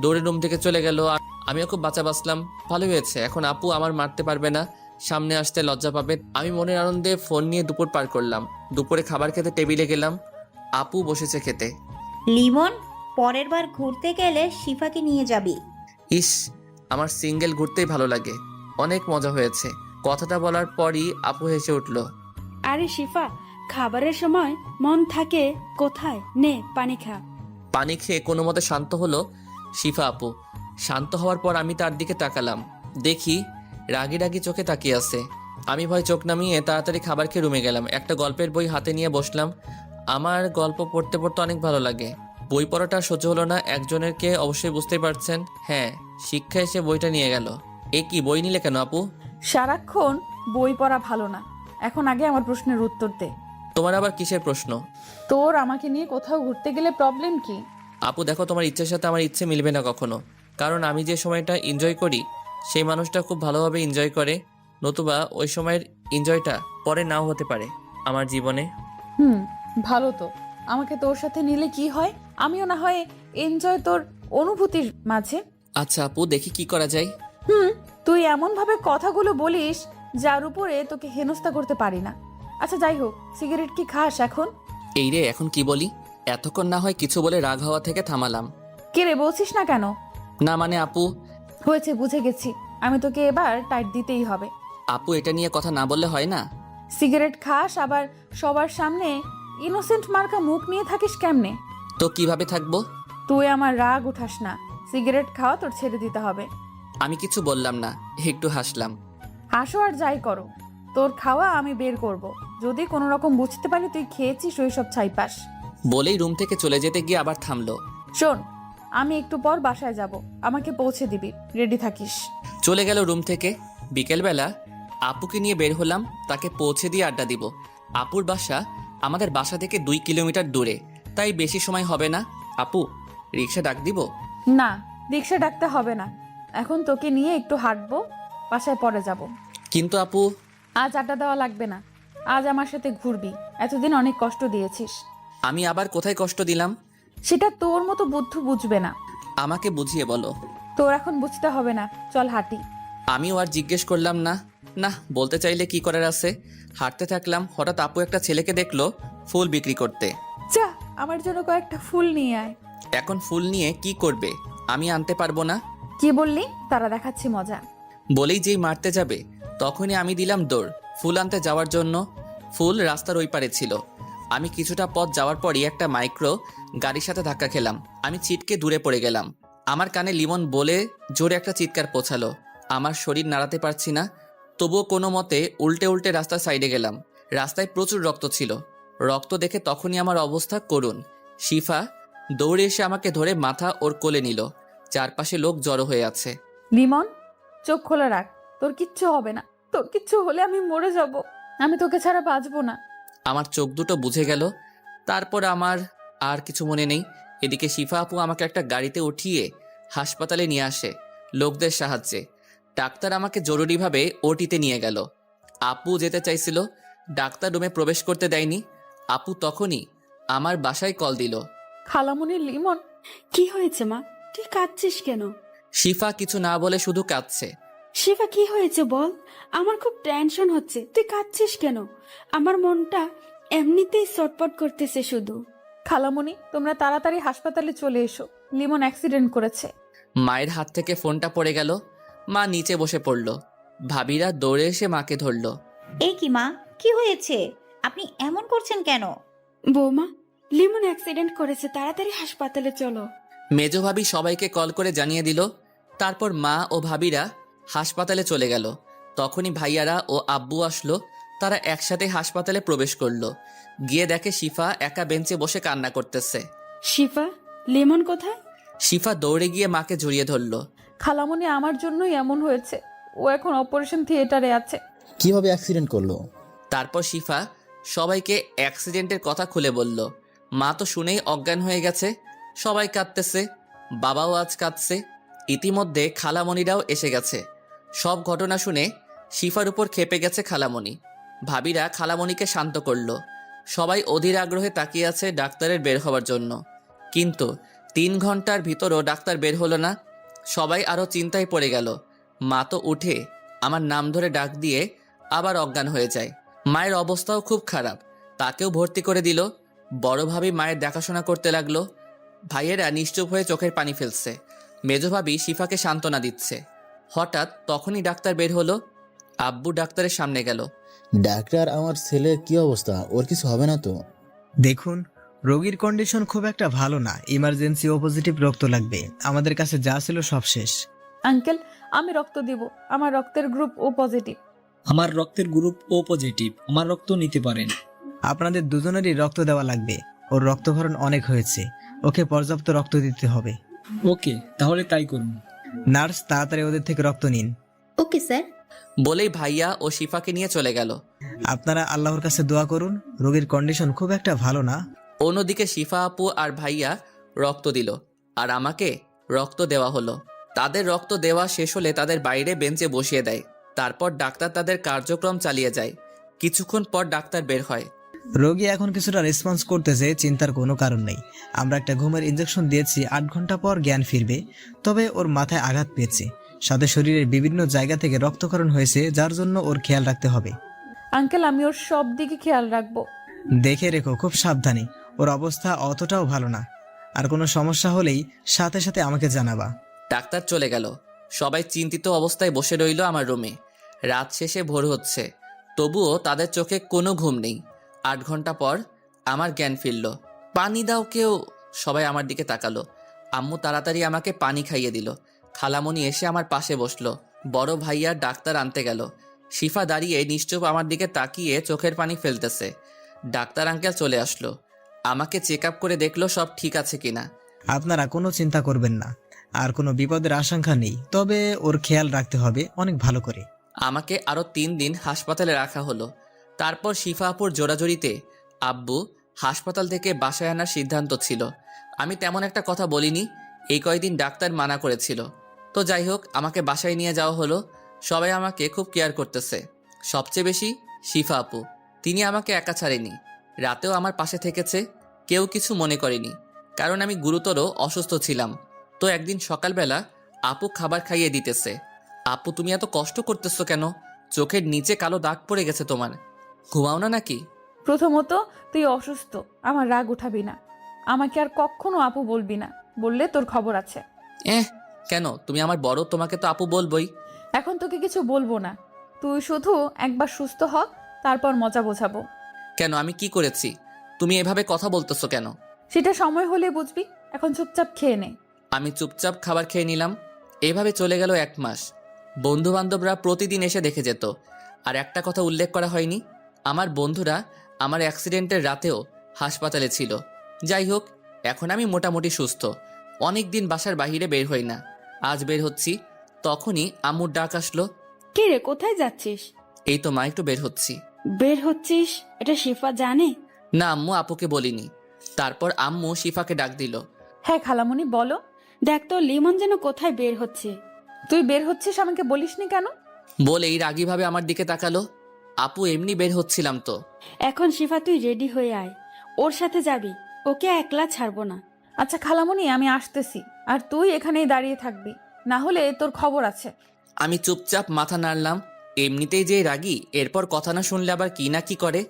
দৌড়ে রুম থেকে চলে গেল। আর আমিও খুব বাঁচা বাঁচলাম। ভালো হয়েছে, এখন আপু আমার মারতে পারবে না, সামনে আসতে লজ্জা পাবে। আমি মনের আনন্দে ফোন নিয়ে দুপুর পার করলাম। দুপুরে খাবার খেতে টেবিলে গেলাম। আপু বসেছে খেতে। লিমন, পরের বার ঘুরতে গেলে শিফাকে নিয়ে যাবি। ইস, আমার সিঙ্গেল ঘুরতেই ভালো লাগে। অনেক মজা হয়েছে। কথাটা বলার পরই আপু হেসে উঠল। আরে শিফা, খাবারের সময় মন থাকে কোথায়? নে পানি খা। পানি খেয়ে কোনো মতে শান্ত হলো শিফা আপু। শান্ত হওয়ার পর আমি তার দিকে তাকালাম। দেখি রাগি রাগি চোখে তাকিয়ে আছে। আমি ভয় চোখ নামিয়ে তাড়াতাড়ি খাবার খেয়ে রুমে গেলাম। একটা গল্পের বই হাতে নিয়ে বসলাম। আমার গল্প পড়তে পড়তে অনেক ভালো লাগে। বই পড়াটা সহ্য হলো না একজনেরকে, অবশ্যই বুঝতেই পারছেন। হ্যাঁ, শিক্ষা এসে বইটা নিয়ে গেল। এ কি, বই নিলে কেন আপু? সারাক্ষণ বই পড়া ভালো না, এখন আগে আমার প্রশ্নের উত্তর দে। তোমার আবার কিসের প্রশ্ন? তোর আমাকে নিয়ে কোথাও ঘুরতে গেলে প্রবলেম কি? আপু দেখো, তোমার ইচ্ছের সাথে আমার ইচ্ছে মিলবে না কখনো। কারণ আমি যে সময়টা এনজয় করি সেই মানুষটা খুব ভালোভাবে এনজয় করে, নতুবা ওই সময়ের এনজয়টা পরে নাও হতে পারে আমার জীবনে। ভালো তো, আমাকে তোর সাথে নিলে কি হয়? আমিও না হয় এনজয় তোর অনুভূতির মাঝে। আচ্ছা আপু, দেখি কি করা যায়। তুই এমন ভাবে কথাগুলো বলিস যার উপরে তোকে হেনস্থা করতে পারি না। আচ্ছা যাই হোক, সিগারেট কি খাস এখন? এই রে, এখন কি বলি? এতক্ষণ না হয় কিছু বলে রাগ হওয়া থেকে থামালাম। কে রে, বলছিস না কেন? না মানে আপু। হয়েছে, বুঝে গেছি। আমি তোকে এবার টাইট দিতেই হবে। আপু এটা নিয়ে কথা না বললে হয় না? সিগারেট খাস, আবার সবার সামনে ইনোসেন্ট মার্কা মুখ নিয়ে থাকিস কেমনে? তো কিভাবে থাকবো? তুই আমার রাগ উঠাস না। সিগারেট খাওয়া তোর ছেড়ে দিতে হবে। আমি কিছু বললাম না, একটু হাসলাম। হাসো আর যাই করো, তোর খাওয়া আমি বের করব। যদি কোনো রকম বুঝতে পারি তুই খেয়েছিস ওই সব ছাইপাস। বলেই রুম থেকে চলে যেতে গিয়ে আবার থামলো। শোন, আমি একটু পর বাসায় যাব, আমাকে পৌঁছে দিবি, রেডি থাকিস। চলে গেল রুম থেকে। বিকেলবেলা আপুকে নিয়ে বের হলাম, তাকে পৌঁছে দিয়ে আড্ডা দিব। আপুর বাসা আমাদের বাসা থেকে 2 কিলোমিটার দূরে, তাই বেশি সময় হবে না। আপু, রিক্সা ডাক দিব? না, রিক্সা ডাকতে হবে না, এখন তোকে নিয়ে একটু হাঁটবো, বাসায় পরে যাব। কিন্তু আপু। আজ আড্ডা দেওয়া লাগবে না, আজ আমার সাথে ঘুরবি। এতদিন অনেক কষ্ট দিয়েছিস। আমি আবার কোথায় কষ্ট দিলাম? সেটা তোর মতো বুদ্ধু বুঝবে না। আমাকে বুঝিয়ে বলো। তোর এখন বুঝতে হবে না, চল হাঁটি। আমিও আর জিজ্ঞেস করলাম না। না, বলতে চাইলে কি করার আছে। হাঁটতে থাকলাম, হঠাৎ আপু একটা ছেলেকে দেখলো ফুল বিক্রি করতে। যা, আমার জন্য কয়েকটা ফুল নিয়ে আয়। এখন ফুল নিয়ে কি করবে? আমি আনতে পারবো না। কি বললি? তারা দেখাচ্ছি মজা। বলেই যেই মারতে যাবে তখনই আমি দিলাম দৌড় ফুল আনতে যাওয়ার জন্য। ফুল রাস্তার ওই পারে ছিল। আমি কিছুটা পথ যাওয়ার পরই একটা মাইক্রো গাড়ির সাথে ধাক্কা খেলাম। আমি ছিটকে দূরে পড়ে গেলাম। আমার কানে লিমন বলে জোরে একটা চিৎকার পৌঁছালো। আমার শরীর নাড়াতে পারছি না, তবুও কোনো মতে উল্টে উল্টে রাস্তার সাইডে গেলাম। রাস্তায় প্রচুর রক্ত ছিল। রক্ত দেখে তখনই আমার অবস্থা করুণ। শিফা দৌড়ে এসে আমাকে ধরে মাথা ওর কোলে নিল। চারপাশে লোক জড়ো হয়ে আছে। লিমন, চোখ খোলা রাখ, তোর কিচ্ছু হবে না। তোর কিচ্ছু হলে আমি মরে যাব। আমি তোকে ছাড়া বাঁচবো না। আমার চোখ দুটো বুঝে গেল। তারপর আমার আর কিছু মনে নেই। এদিকে শিফা আপু আমাকে একটা গাড়িতে উঠিয়ে হাসপাতালে নিয়ে আসে লোকদের সাহায্যে। ডাক্তার আমাকে জরুরিভাবে ওটিতে নিয়ে গেল। আপু যেতে চাইছিল, ডাক্তার রুমে প্রবেশ করতে দেয়নি। আপু তখনই আমার বাসায় কল দিল। খালামুনি, লিমন। কি হয়েছে মা? তুই কাঁদছিস কেন? শিফা কিছু না বলে শুধু কাঁদছে। শিফা কি হয়েছে বল? আমার খুব টেনশন হচ্ছে। তুই কাঁদছিস কেন? আমার মনটা এমনিতেই ছটপট করতেছে শুধু। খালামুনি, তোমরা তাড়াতাড়ি হাসপাতালে চলে এসো। লিমন অ্যাক্সিডেন্ট করেছে। মায়ের হাত থেকে ফোনটা পড়ে গেল। মা নিচে বসে পড়ল। ভাবিরা দৌড়ে এসে মাকে ধরল। এই কি মা, কি হয়েছে? আপনি এমন করছেন কেন? বৌমা, লিমন অ্যাক্সিডেন্ট করেছে, তাড়াতাড়ি হাসপাতালে চলো। মেজো ভাবি সবাইকে কল করে জানিয়ে দিল। তারপর মা ও ভাবিরা হাসপাতালে চলে গেল। তখনই ভাইয়ারা ও আব্বু আসলো। তারা একসাথে হাসপাতালে প্রবেশ করলো। গিয়ে দেখে শিফা একা বেঞ্চে বসে কান্না করতেছে। শিফা, লিমন কোথায়? শিফা দৌড়ে গিয়ে মাকে জড়িয়ে ধরল। খালামুনি, আমার জন্যই এমন হয়েছে। ও এখন অপারেশন থিয়েটারে আছে। কিভাবে অ্যাক্সিডেন্ট করলো? তারপর শিফা সবাইকে অ্যাক্সিডেন্টের কথা খুলে বলল। মা তো শুনেই অজ্ঞান হয়ে গেছে। সবাই কাঁদতেছে, বাবাও আজ কাঁদছে। ইতিমধ্যে খালামণিরাও এসে গেছে। সব ঘটনা শুনে শিফার উপর ক্ষেপে গেছে খালামণি। ভাবিরা খালামণিকে শান্ত করল। সবাই অধীর আগ্রহে তাকিয়ে আছে ডাক্তারের বের হওয়ার জন্য। কিন্তু 3 ঘন্টার ভিতরও ডাক্তার বের হলো না। সবাই আরও চিন্তায় পড়ে গেল। মা তো উঠে আমার নাম ধরে ডাক দিয়ে আবার অজ্ঞান হয়ে যায়। মায়ের অবস্থাও খুব খারাপ, তাকেও ভর্তি করে দিল। বড় ভাবি মায়ের দেখাশোনা করতে লাগলো। ভাইয়েরা নিশ্চুপ হয়ে চোখের পানি ফেলছে। মেজো ভাবি শিফাকে সান্ত্বনা দিচ্ছে। হঠাৎ তখনই ডাক্তার বের হলো। আব্বু ডাক্তারের সামনে গেল। ডাক্তার, আমার ছেলের কি অবস্থা? ওর কিছু হবে না তো? দেখুন, রোগীর কন্ডিশন খুব একটা ভালো না। ইমার্জেন্সি ও পজিটিভ রক্ত লাগবে। আমাদের কাছে যা ছিল সব শেষ। আঙ্কেল, আমি রক্ত দিব। আমার রক্তের গ্রুপ ও পজিটিভ। আমার রক্তের গ্রুপ ও পজিটিভ, আমার রক্ত নিতে পারেন। আপনাদের দুজনেরই রক্ত দেওয়া লাগবে। ওর রক্তক্ষরণ অনেক হয়েছে, ওকে পর্যাপ্ত রক্ত দিতে হবে। ওকে, তাহলে তাই করুন। নার্স, তাড়াতাড়ি ওদের থেকে রক্ত নিন। Okay sir. বলেই ভাইয়া ও শিফাকে নিয়ে চলে গেল। আপনারা আল্লাহর কাছে দোয়া করুন, রোগীর কন্ডিশন খুব একটা ভালো না। অন্যদিকে শিফা আপু আর ভাইয়া রক্ত দিল, আর আমাকে রক্ত দেওয়া হলো। তাদের রক্ত দেওয়া শেষ হলে তাদের বাইরে বেঞ্চে বসিয়ে দেয়। তারপর ডাক্তার তাদের কার্যক্রম চালিয়ে যায়। কিছুক্ষণ পর ডাক্তার বের হয়। রোগী এখন কিছুটা রেসপন্স করতেছে, চিন্তার কোনো কারণ নেই। আমরা একটা ঘুমের ইনজেকশন দিয়েছি, 8 ঘন্টা পর জ্ঞান ফিরবে। তবে ওর মাথায় আঘাত পেয়েছে, সাথে শরীরের বিভিন্ন জায়গা থেকে রক্তক্ষরণ হয়েছে, যার জন্য ওর খেয়াল রাখতে হবে। আঙ্কেল, আমি ওর সব দিকে খেয়াল রাখবো। দেখে রেখো, খুব সাবধানে। ওর অবস্থা অতটাও ভালো না। আর কোনো সমস্যা হলেই সাথে সাথে আমাকে জানাবা। ডাক্তার চলে গেল। সবাই চিন্তিত অবস্থায় বসে রইল আমার রুমে। রাত শেষে ভোর হচ্ছে, তবুও তাদের চোখে কোনো ঘুম নেই। 8 ঘন্টা পর আমার জ্ঞান ফিরল। পানি দাও কেউ, সবাই আমার দিকে তাকালো। আম্মু তাড়াতাড়ি আমাকে পানি খাইয়ে দিল। খালামণি এসে আমার পাশে বসলো। বড় ভাইয়া ডাক্তার আনতে গেল। শিফা দাঁড়িয়ে নিশ্চুপ আমার দিকে তাকিয়ে চোখের পানি ফেলতেছে। ডাক্তার আঙ্কেল চলে আসলো। আমাকে চেক আপ করে দেখলো সব ঠিক আছে কিনা। আপনারা কোনো চিন্তা করবেন না, আর কোনো বিপদের আশঙ্কা নেই। তবে ওর খেয়াল রাখতে হবে অনেক ভালো করে। আমাকে আরও 3 দিন হাসপাতালে রাখা হলো। তারপর শিফা আপুর জোরাজোরিতে আব্বু হাসপাতাল থেকে বাসায় আনার সিদ্ধান্ত ছিল। আমি তেমন একটা কথা বলিনি, এই কয়দিন ডাক্তার মানা করেছিল। তো যাই হোক, আমাকে বাসায় নিয়ে যাওয়া হলো। সবাই আমাকে খুব কেয়ার করতেছে। সবচেয়ে বেশি শিফা আপু। তিনি আমাকে একা ছাড়েনি, রাতেও আমার পাশে থেকেছে, কেউ কিছু মনে করেনি, কারণ আমি গুরুতর অসুস্থ ছিলাম। তো একদিন সকালবেলা আপু খাবার খাইয়ে দিতেছে। আপু তুমি এত কষ্ট করতেছো কেন? চোখের নিচে কালো দাগ পড়ে গেছে তোমার, ঘুমাও না নাকি? প্রথমত তুই অসুস্থ, আমার রাগ উঠাবি না। আমাকে আর কখনো আপু বলবি না, বললে তোর খবর আছে। কেন? তুমি আমার বড়, তোমাকে তো আপু বলবই। এখন তোকে কিছু বলবো না, তুই শুধু একবার সুস্থ হ, তারপর মজা বোঝাবো। কেন? আমি কি করেছি? তুমি এভাবে কথা বলতেছো কেন? সেটা সময় হলে বুঝবি, এখন চুপচাপ খেয়ে নে। আমি চুপচাপ খাবার খেয়ে নিলাম। এভাবে চলে গেল 1 মাস। বন্ধু বান্ধবরা প্রতিদিন এসে দেখে যেত। আর একটা কথা উল্লেখ করা হয়নি, আমার বন্ধুরা আমার অ্যাক্সিডেন্টের রাতেও হাসপাতালে ছিল। যাই হোক, এখন আমি মোটামুটি সুস্থ। অনেক দিন বাসার বাইরে বের হই না, আজ বের হচ্ছি। তখনই আম্মুর ডাক আসলো। কে রে, কোথায় যাচ্ছিস? এই তো মা, একটু বের হচ্ছি। বের হচ্ছিস? এটা শিফা জানে? না আম্মু, আপুকে বলিনি। তারপর আম্মু শিফাকে ডাক দিল। হ্যাঁ খালামণি বলো। দেখ তো লিমন যেন কোথায় বের হচ্ছে। তুই বের হচ্ছিস, আমাকে বলিসনি কেন? বলেই রাগীভাবে আমার দিকে তাকালো। আপু এমনি বের হচ্ছিলাম তো। এখন শিফা তুই রেডি হয়ে আয়, ওর সাথে যাবি, ওকে একলা ছাড়বো না। আচ্ছা খালামণি, আমি আসতেছি, আর তুই এখানেই দাঁড়িয়ে থাকবি, না হলে তোর খবর আছে। আমি চুপচাপ মাথা নাড়লাম। এমনিতেই যে রাগী, এরপর কথা না শুনলে আবার কি না কি করে।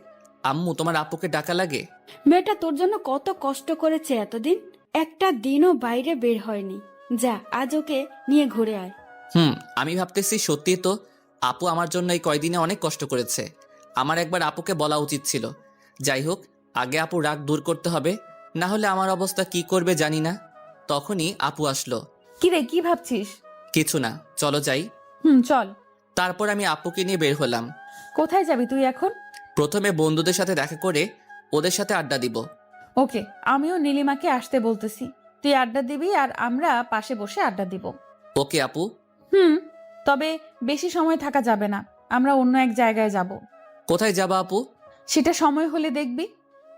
আম্মু, তোমার আপুকে ডাকা লাগে? মেয়েটা তোর জন্য কত কষ্ট করেছে এতদিন, একটা দিনও বাইরে বের হয়নি। যা, আজ ওকে নিয়ে ঘুরে আয়। আমি ভাবতেছি সত্যি তো আপু আমার জন্য এই কয়দিনে অনেক কষ্ট করেছে। আমার একবার আপুকে বলা উচিত ছিল। যাই হোক, আগে আপু রাগ দূর করতে হবে, না হলে আমার অবস্থা কি করবে জানি না। তখনই আপু আসলো। কিরে, কি ভাবছিস? কিছু না, চলো যাই। চল। তারপর আমি আপুকে নিয়ে বের হলাম। কোথায় যাবি তুই এখন? প্রথমে বন্ধুদের সাথে দেখা করে ওদের সাথে আড্ডা দিব। ওকে, আমিও নীলিমাকে আসতে বলতেছি, তুই আড্ডা দিবি আর আমরা পাশে বসে আড্ডা দিব। ওকে আপু। তবে বেশি সময় থাকা যাবে না, আমরা অন্য এক জায়গায় যাব। কোথায় যাবা আপু? সেটা সময় হলে দেখবি।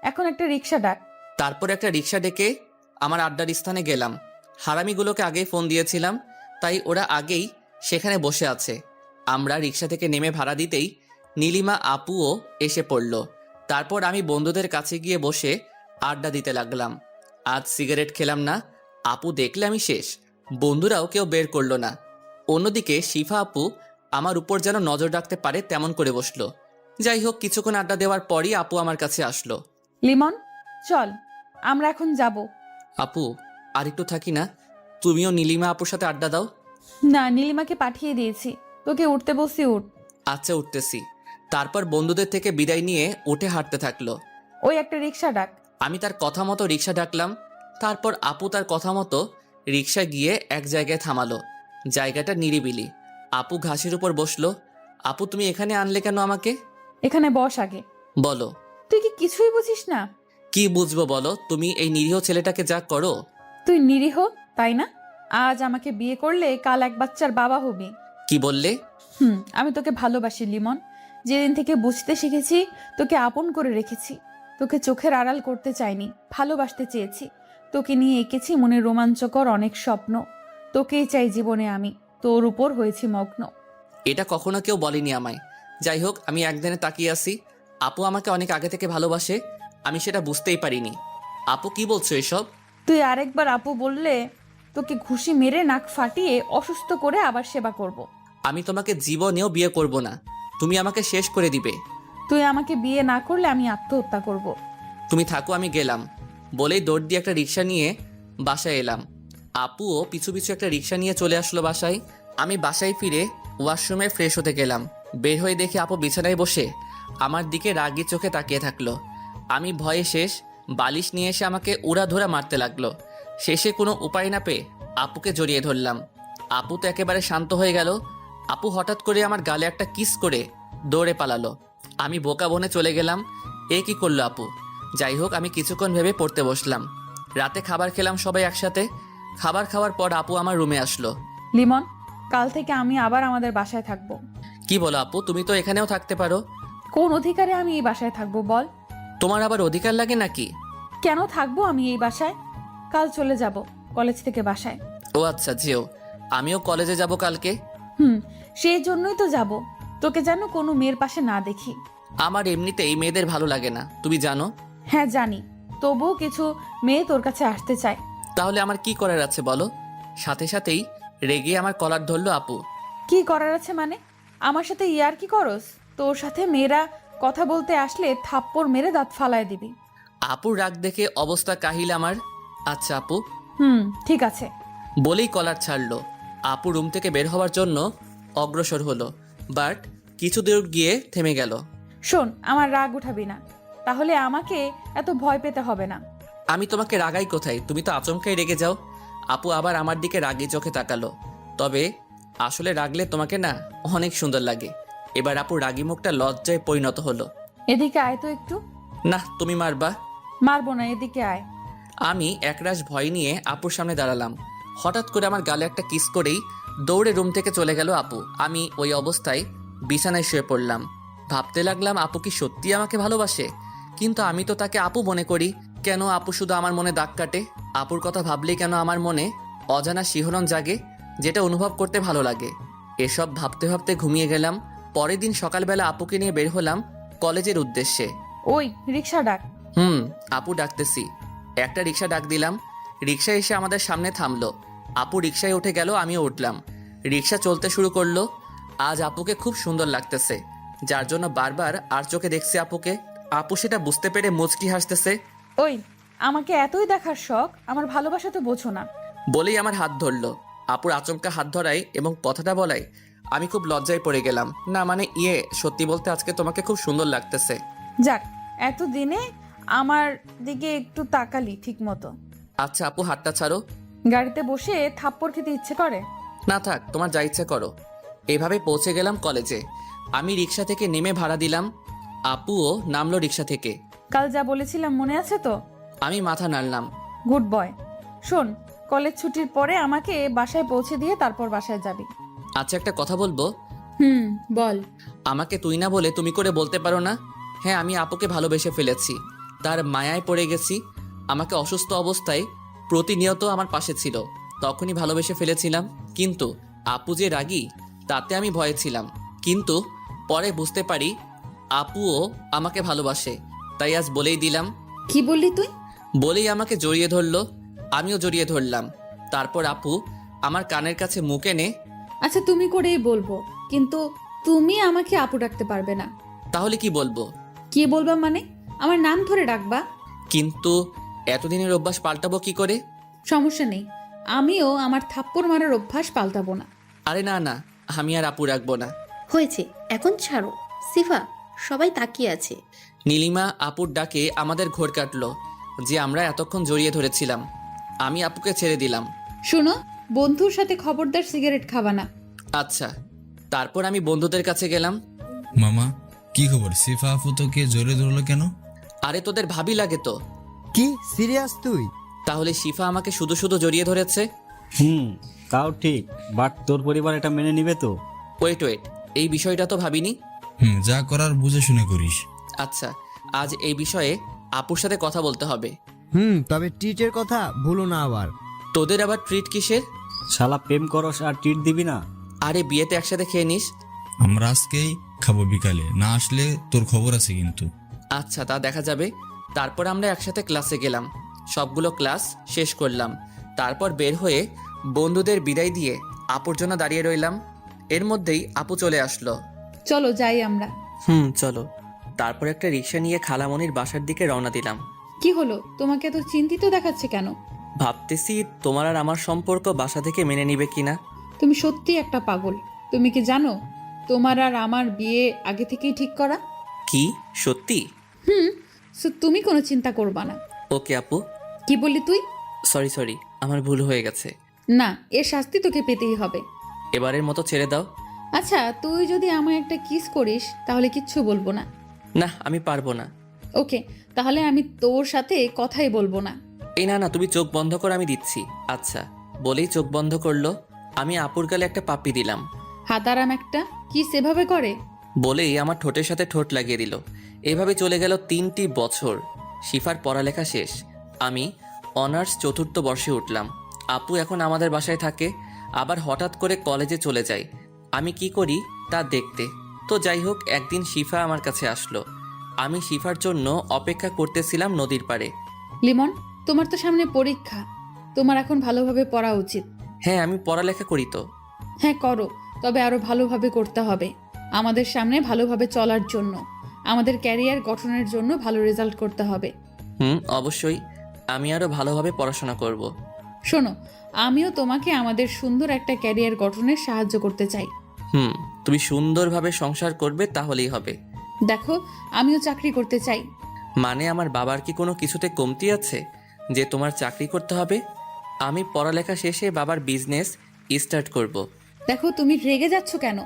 এখন একটা রিক্সা ডাক। তারপর একটা রিক্সা ডেকে আমার আড্ডার স্থানে গেলাম। হারামিগুলোকে আগেই ফোন দিয়েছিলাম, তাই ওরা আগেই সেখানে বসে আছে। আমরা রিক্সা থেকে নেমে ভাড়া দিতেই নীলিমা আপুও এসে পড়ল। তারপর আমি বন্ধুদের কাছে গিয়ে বসে আড্ডা দিতে লাগলাম। আজ সিগারেট খেলাম না, আপু দেখলে আমি শেষ। বন্ধুরাও কেউ বের করলো না। অন্যদিকে শিফা আপু আমার উপর যেন নজর রাখতে পারে তেমন করে বসলো। যাই হোক, কিছুক্ষণ আড্ডা দেওয়ার পরই আপু আমার কাছে আসলো। লিমন, চল, আমরা এখন যাব। আপু আর একটু থাকি না? তুমিও নীলিমা আপুর সাথে আড্ডা দাও। না, নীলিমাকে পাঠিয়ে দিয়েছি, তোকে উঠতে বসি, উঠ। আচ্ছা, উঠতেছি। তারপর বন্ধুদের থেকে বিদায় নিয়ে উঠে হাঁটতে থাকলো। ওই একটা রিক্সা ডাক। আমি তার কথা মতো রিক্সা ডাকলাম। তারপর আপু তার কথা মতো রিক্সা গিয়ে এক জায়গায় থামালো। জায়গাটা নিরিবিলি। আপু ঘাসের উপর বসলো। আপু তুমি এখানে আনলে কেন আমাকে? এখানে বস আগে। বলো। তুই কি কিছুই বুঝিস না? কি বুঝবো বলো? তুমি এই নিরীহ ছেলেটাকে যা করো। তুই নিরীহ, তাই না? আজ আমাকে বিয়ে করলে কাল এক বাচ্চার বাবা হবি। কি বললে? আমি তোকে ভালোবাসি লিমন। যেদিন থেকে বুঝতে শিখেছি, তোকে আপন করে রেখেছি। তোকে চোখের আড়াল করতে চাইনি, ভালোবাসতে চেয়েছি। তোকে নিয়ে এঁকেছি মনে রোমাঞ্চকর অনেক স্বপ্ন। তোকেই চাই জীবনে আমি, তোর উপর হয়েছি মগ্ন। এটা কখনো কেউ বলেনি আমায়। যাই হোক, আমি একদিনে তাকিয়ে আছি। আপু আমাকে অনেক আগে থেকে ভালোবাসে, আমি সেটা বুঝতেই পারিনি। আপু কি বলছো এসব? তুই আরেকবার আপু বললে তোকে ঘুষি মেরে নাক ফাটিয়ে অসুস্থ করে আবার সেবা করব। আমি তোমাকে জীবনেও বিয়ে করব না, তুমি আমাকে শেষ করে দিবে। তুই আমাকে বিয়ে না করলে আমি আত্মহত্যা করব। তুমি থাকো, আমি গেলাম। বলেই দৌড় দিয়ে একটা রিক্সা নিয়ে বাসায় এলাম। আপুও পিছু পিছু একটা রিক্সা নিয়ে চলে আসলো বাসায়। আমি বাসায় ফিরে ওয়াশরুমে ফ্রেশ হতে গেলাম। বের হয়ে দেখি আপু বিছানায় বসে আমার দিকে রাগি চোখে তাকিয়ে থাকলো। আমি ভয়ে শেষ। বালিশ নিয়ে এসে আমাকে উড়াধুরা মারতে লাগলো। শেষে কোনো উপায় না পেয়ে আপুকে জড়িয়ে ধরলাম। আপু তো একেবারে শান্ত হয়ে গেল। আপু হঠাৎ করে আমার গালে একটা কিস করে দৌড়ে পালালো। আমি বোকা বনে চলে গেলাম, এ কি করলো আপু? যাই হোক, আমি কিছুক্ষণ ভেবে পড়তে বসলাম। রাতে খাবার খেলাম সবাই একসাথে। খাবার খাওয়ার পর আপু আমার রুমে আসলো। লিমন, কাল থেকে আমি আবার আমাদের বাসায় থাকবো। কি বলো আপু? তুমি তো এখানেও থাকতে পারো। কোন অধিকারে আমি এই বাসায় থাকবো বল? তোমার আবার অধিকার লাগে নাকি? কেন থাকবো আমি এই বাসায়? কাল চলে যাব কলেজ থেকে বাসায়। ও আচ্ছা, যেও। আমিও কলেজে যাব কালকে। সেই জন্যই তো যাব। তোকে যেন কোনো মেয়ের পাশে না দেখি। আমার এমনিতেই মেয়েদের ভালো লাগে না, তুমি জানো। হ্যাঁ জানি, তবুও কিছু মেয়ে তোর কাছে আসতে চায়। তাহলে আমার কি করার আছে বলো? সাথে সাথেই রেগে আমার কলার ধরলো আপু। কি করার আছে মানে? আমার সাথে ইয়ার কি করস? তোর সাথে মেয়েরা কথা বলতে আসলে থাপ্পড় মেরে দাঁত ফালায় দিবি। আপুর রাগ দেখে অবস্থা কাহিল আমার। আচ্ছা আপু, ঠিক আছে। বলেই কলার ছাড়লো। আপু রুম থেকে বের হওয়ার জন্য অগ্রসর হলো, বাট কিছু দূর গিয়ে থেমে গেল। শোন, আমার রাগ উঠাবি না, তাহলে আমাকে এত ভয় পেতে হবে না। আমি তোমাকে রাগাই কোথায়? তুমি তো আচমকাই রেগে যাও। আপু আবার আমার দিকে রাগি চোখে তাকালো। তবে আসলে রাগলে তোমাকে না অনেক সুন্দর লাগে। এবার আপু রাগি মুখটা লজ্জায় পরিণত হলো। এদিকে আয় তো একটু। না, তুমি মারবা। মারবো না, এদিকে আয়। আমি একরাশ ভয় নিয়ে আপুর সামনে দাঁড়ালাম। হঠাৎ করে আমার গালে একটা কিস করেই দৌড়ে রুম থেকে চলে গেল আপু। আমি ওই অবস্থায় বিছানায় শুয়ে পড়লাম। ভাবতে লাগলাম আপু কি সত্যি আমাকে ভালোবাসে? কিন্তু আমি তো তাকে আপু মনে করি। কেন আপু শুধু আমার মনে দাগ কাটে? আপুর কথা ভাবলেই কেন আমার মনে অজানা শিহরণ জাগে, যেটা অনুভব করতে ভালো লাগে? এসব ভাবতে ভাবতে ঘুমিয়ে গেলাম। পরের দিন সকালবেলা আপুকে নিয়ে বের হলাম কলেজের উদ্দেশ্যে। ওই রিক্সা ডাক। আপু ডাকতেছি। একটা রিক্সা ডাক দিলাম। রিক্সা এসে আমাদের সামনে থামলো। আপু রিক্সায় উঠে গেল, আমিও উঠলাম। রিক্সা চলতে শুরু করলো। আজ আপুকে খুব সুন্দর লাগতেছে, যার জন্য বারবার আর চোখে দেখছি আপুকে। আপু সেটা বুঝতে পেরে মুচকি হাসতেছে। ওই, আমাকে এতই দেখার শখ, আমার ভালোবাসা তো বোঝো না। বলেই আমার হাত ধরলো। আপুর আচমকা হাত ধরায় এবং কথাটা বলায় আমি খুব লজ্জায় পড়ে গেলাম। না মানে সত্যি বলতে আজকে তোমাকে খুব সুন্দর লাগতেছে। যাক, এতদিনে আমার দিকে একটু তাকালি ঠিক মতো। আচ্ছা আপু, হাতটা ছাড়ো। গাড়িতে বসে থাপ্পড় খেতে ইচ্ছে করে? না থাক, তোমার যা ইচ্ছে করো। এভাবে পৌঁছে গেলাম কলেজে। আমি রিক্সা থেকে নেমে ভাড়া দিলাম। আপুও নামলো রিক্সা থেকে। কাল যা বলেছিলাম মনে আছে তো? আমি মাথা নাড়লাম। Good boy. শোন, কলেজ ছুটির পরে আমাকে বাসায় পৌঁছে দিয়ে তারপর বাসায় যাবি। আচ্ছা একটা কথা বলবো? বল। আমাকে তুই না বলে তুমি করে বলতে পারো না? হ্যাঁ, আমি আপুকে ভালোবেসে ফেলেছি, তার মায়ায় পড়ে গেছি। আমাকে অসুস্থ অবস্থায় প্রতিনিয়ত আমার পাশে ছিল, তখনই ভালোবেসে ফেলেছিলাম। কিন্তু আপু যে রাগী, তাতে আমি ভয়ে ছিলাম। কিন্তু পরে বুঝতে পারি আপুও আমাকে ভালোবাসে, তাই আজ বলেই দিলাম। কি বললি তুই? বলেই আমাকে জড়িয়ে ধরলো, আমিও জড়িয়ে ধরলাম। তারপর আপু আমার কানের কাছে মুখ এনে, আচ্ছা তুমি করেই বলবো, কিন্তু তুমি আমাকে আপু ডাকতে পারবে না। তাহলে কি বলবো? কি বলবা মানে? আমার নাম ধরে ডাকবা। কিন্তু এতদিনের অভ্যাস পাল্টাবো কি করে? সমস্যা নেই, আমিও আমার থাপ্পড় মারার অভ্যাস পাল্টাবো না। আরে না না, আমি আর আপু রাখবো না। হয়েছে, এখন ছাড়ো। সিফা, সবাই তাকিয়ে আছে। নীলিমা আপুর ডাকে আমাদের ঘোর কাটলো যে আমরা এতক্ষণ জড়িয়ে ধরেছিলাম। আমি আপুকে ছেড়ে দিলাম। শোনো, বন্ধুর সাথে খবরদার সিগারেট খাবা না। আচ্ছা। তারপর আমি বন্ধুদের কাছে গেলাম। মামা, কি খবর? সিফা আপু তোকে জোরে ধরলো কেন? আরে তোদের ভাবি লাগে তো। কি সিরিয়াস তুই? তাহলে শিফা আমাকে শুধু শুধু জড়িয়ে ধরেছে। তাও ঠিক, বাট তোর পরিবার এটা মেনে নিবে তো? ওয়েট, এই বিষয়টা তো ভাবিনি। যা করার বুঝে শুনে করিস। আচ্ছা, আজ এই বিষয়ে আপুর সাথে কথা বলতে হবে। তবে ট্রিটের কথা ভুলো না আবার। তোদের আবার ট্রিট কিসের? শালা প্রেম করস আর ট্রিট দিবি না? আরে বিয়েতে একসাথে খেয়ে নিস। আমরা আজকেই খাবো বিকালে, না আসলে তোর খবর আছে কিন্তু। আচ্ছা, তা দেখা যাবে। তারপর আমরা একসাথে ক্লাসে গেলাম, সবগুলো ক্লাস শেষ করলাম। তারপর বের হয়ে বন্ধুদের বিদায় দিয়ে আপুর জন্য দাঁড়িয়ে রইলাম। এর মধ্যেই আপু চলে আসলো। চলো যাই আমরা। চলো। তারপর একটা রিক্সা নিয়ে খালামণির বাসার দিকে রওনা দিলাম। কি হলো, তোমাকে এত চিন্তিত দেখাচ্ছে কেন? ভাবতেছি তোমার আর আমার সম্পর্ক বাসা থেকে মেনে নিবে কিনা। তুমি সত্যি একটা পাগল। তুমি কি জানো তোমার আর আমার বিয়ে আগে থেকেই ঠিক করা? কি সত্যি? সো তুমি কোনো চিন্তা করবা না। ওকে আপু। কি বললি তুই? সরি, আমার ভুল হয়ে গেছে। না, এর শাস্তি তোকে পেতেই হবে। এবারের মতো ছেড়ে দাও। আচ্ছা, তুই যদি আমায় একটা কিস করিস তাহলে কিচ্ছু বলবো না। না, আমি পারবো না। ওকে, তাহলে আমি তোর সাথে কথাই বলবো না। এই না, তুমি চোখ বন্ধ কর, আমি দিচ্ছি। আচ্ছা। বলেই চোখ বন্ধ করলো। আমি আপুর গালে একটা পাপ্পি দিলাম। হাতারাম একটা, কি সেভাবে করে? বলেই আমার ঠোঁটের সাথে ঠোঁট লাগিয়ে দিল। এভাবে চলে গেল 3টি বছর। শিফার পড়ালেখা শেষ, আমি অনার্স 4র্থ বর্ষে উঠলাম। আপু এখন আমাদের বাসায় থাকে, আবার হঠাৎ করে কলেজে চলে যায়। আমি কি করি তা দেখতে। তো যাই হোক, একদিন শিফা আমার কাছে আসলো। আমি শিফার জন্য অপেক্ষা করতেছিলাম নদীর পাড়ে। লিমন, তোমার তো সামনে পরীক্ষা, তোমার এখন ভালোভাবে পড়া উচিত। হ্যাঁ, আমি পড়ালেখা করি তো। হ্যাঁ করো, তবে আরো ভালোভাবে করতে হবে। আমাদের সামনে ভালোভাবে চলার জন্য, আমাদের ক্যারিয়ার গঠনের জন্য ভালো রেজাল্ট করতে হবে। অবশ্যই আমি আরো ভালোভাবে পড়াশোনা করব। শোনো, আমিও তোমাকে আমাদের সুন্দর একটা ক্যারিয়ার গঠনে সাহায্য করতে চাই। তুমি সুন্দরভাবে সংসার করবে তাহলেই হবে। দেখো, আমিও চাকরি করতে চাই। মানে আমার বাবার কি কোনো কিছুতে কমতি আছে যে তোমার চাকরি করতে হবে? আমি পড়ালেখা শেষে বাবার বিজনেস স্টার্ট করব। দেখো, তুমি রেগে যাচ্ছ কেন?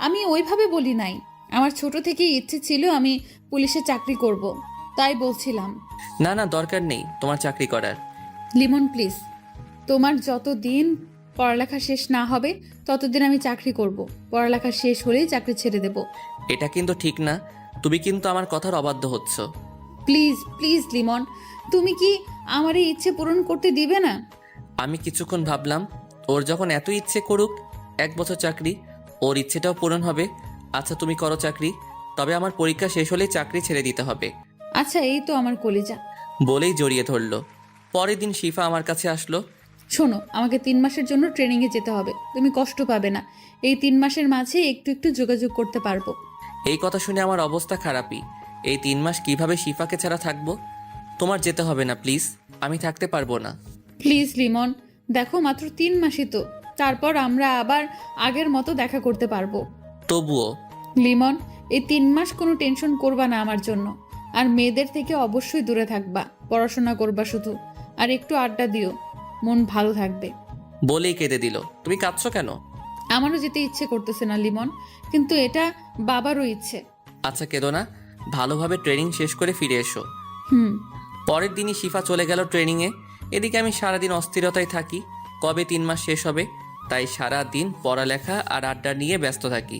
আমি ওইভাবে বলি নাই। আমার ছোট থেকেই ইচ্ছে ছিল আমি পুলিশে চাকরি করব, তাই বলছিলাম। না না, দরকার নেই তোমার চাকরি করার। লিমন প্লিজ, তোমার যতদিন পড়ালেখা শেষ না হবে ততদিন আমি চাকরি করব। পড়ালেখা শেষ হলেই চাকরি ছেড়ে দেব। এটা কিন্তু ঠিক না, তুমি কিন্তু আমার কথার অবাধ্য হচ্ছ। প্লিজ প্লিজ লিমন, তুমি কি আমার এই ইচ্ছে পূরণ করতে দিবে না? আমি কিছুক্ষণ ভাবলাম, ওর যখন এত ইচ্ছে করুক 1 বছর চাকরি, ওর ইচ্ছেটাও পূরণ হবে। আচ্ছা তুমি করো চাকরি, তবে আমার পরীক্ষা শেষ হলেই চাকরি ছেড়ে দিতে হবে। আচ্ছা, এই তো আমার কলিজা। বলেই জড়িয়ে ধরলো। পরের দিন শিফা আমার কাছে আসলো। শোনো, আমাকে 3 মাসের জন্য ট্রেনিংয়ে যেতে হবে। তুমি কষ্ট পাবে না, এই 3 মাসের মাঝে একটু একটু যোগাযোগ করতে পারবো। এই কথা শুনে আমার অবস্থা খারাপই। এই 3 মাস কিভাবে শিফাকে ছাড়া থাকবো? তোমার যেতে হবে না প্লিজ, আমি থাকতে পারবো না। প্লিজ লিমন, দেখো মাত্র 3 মাসই তো, তারপর আমরা আবার আগের মতো দেখা করতে পারবো। তবুও লিমন, এই 3 মাস কোনো টেনশন করবা না আমার জন্য। আর মেয়েদের থেকে অবশ্যই দূরে থাকবা, পড়াশোনা করবা শুধু, আর একটু আড্ডা দিও, মন ভালো থাকবে। বলেই কেঁদে দিল। তুমি কাঁদছো কেন? আমারও যেতে ইচ্ছে করতেছে না লিমন, কিন্তু এটা বাবারও ইচ্ছে। আচ্ছা কেঁদো না, ভালোভাবে ট্রেনিং শেষ করে ফিরে এসো। পরের দিনই শিফা চলে গেল ট্রেনিংয়ে। এদিকে আমি সারাদিন অস্থিরতায় থাকি, কবে 3 মাস শেষ হবে। তাই সারা দিন পড়ালেখা আর আড্ডা নিয়ে ব্যস্ত থাকি।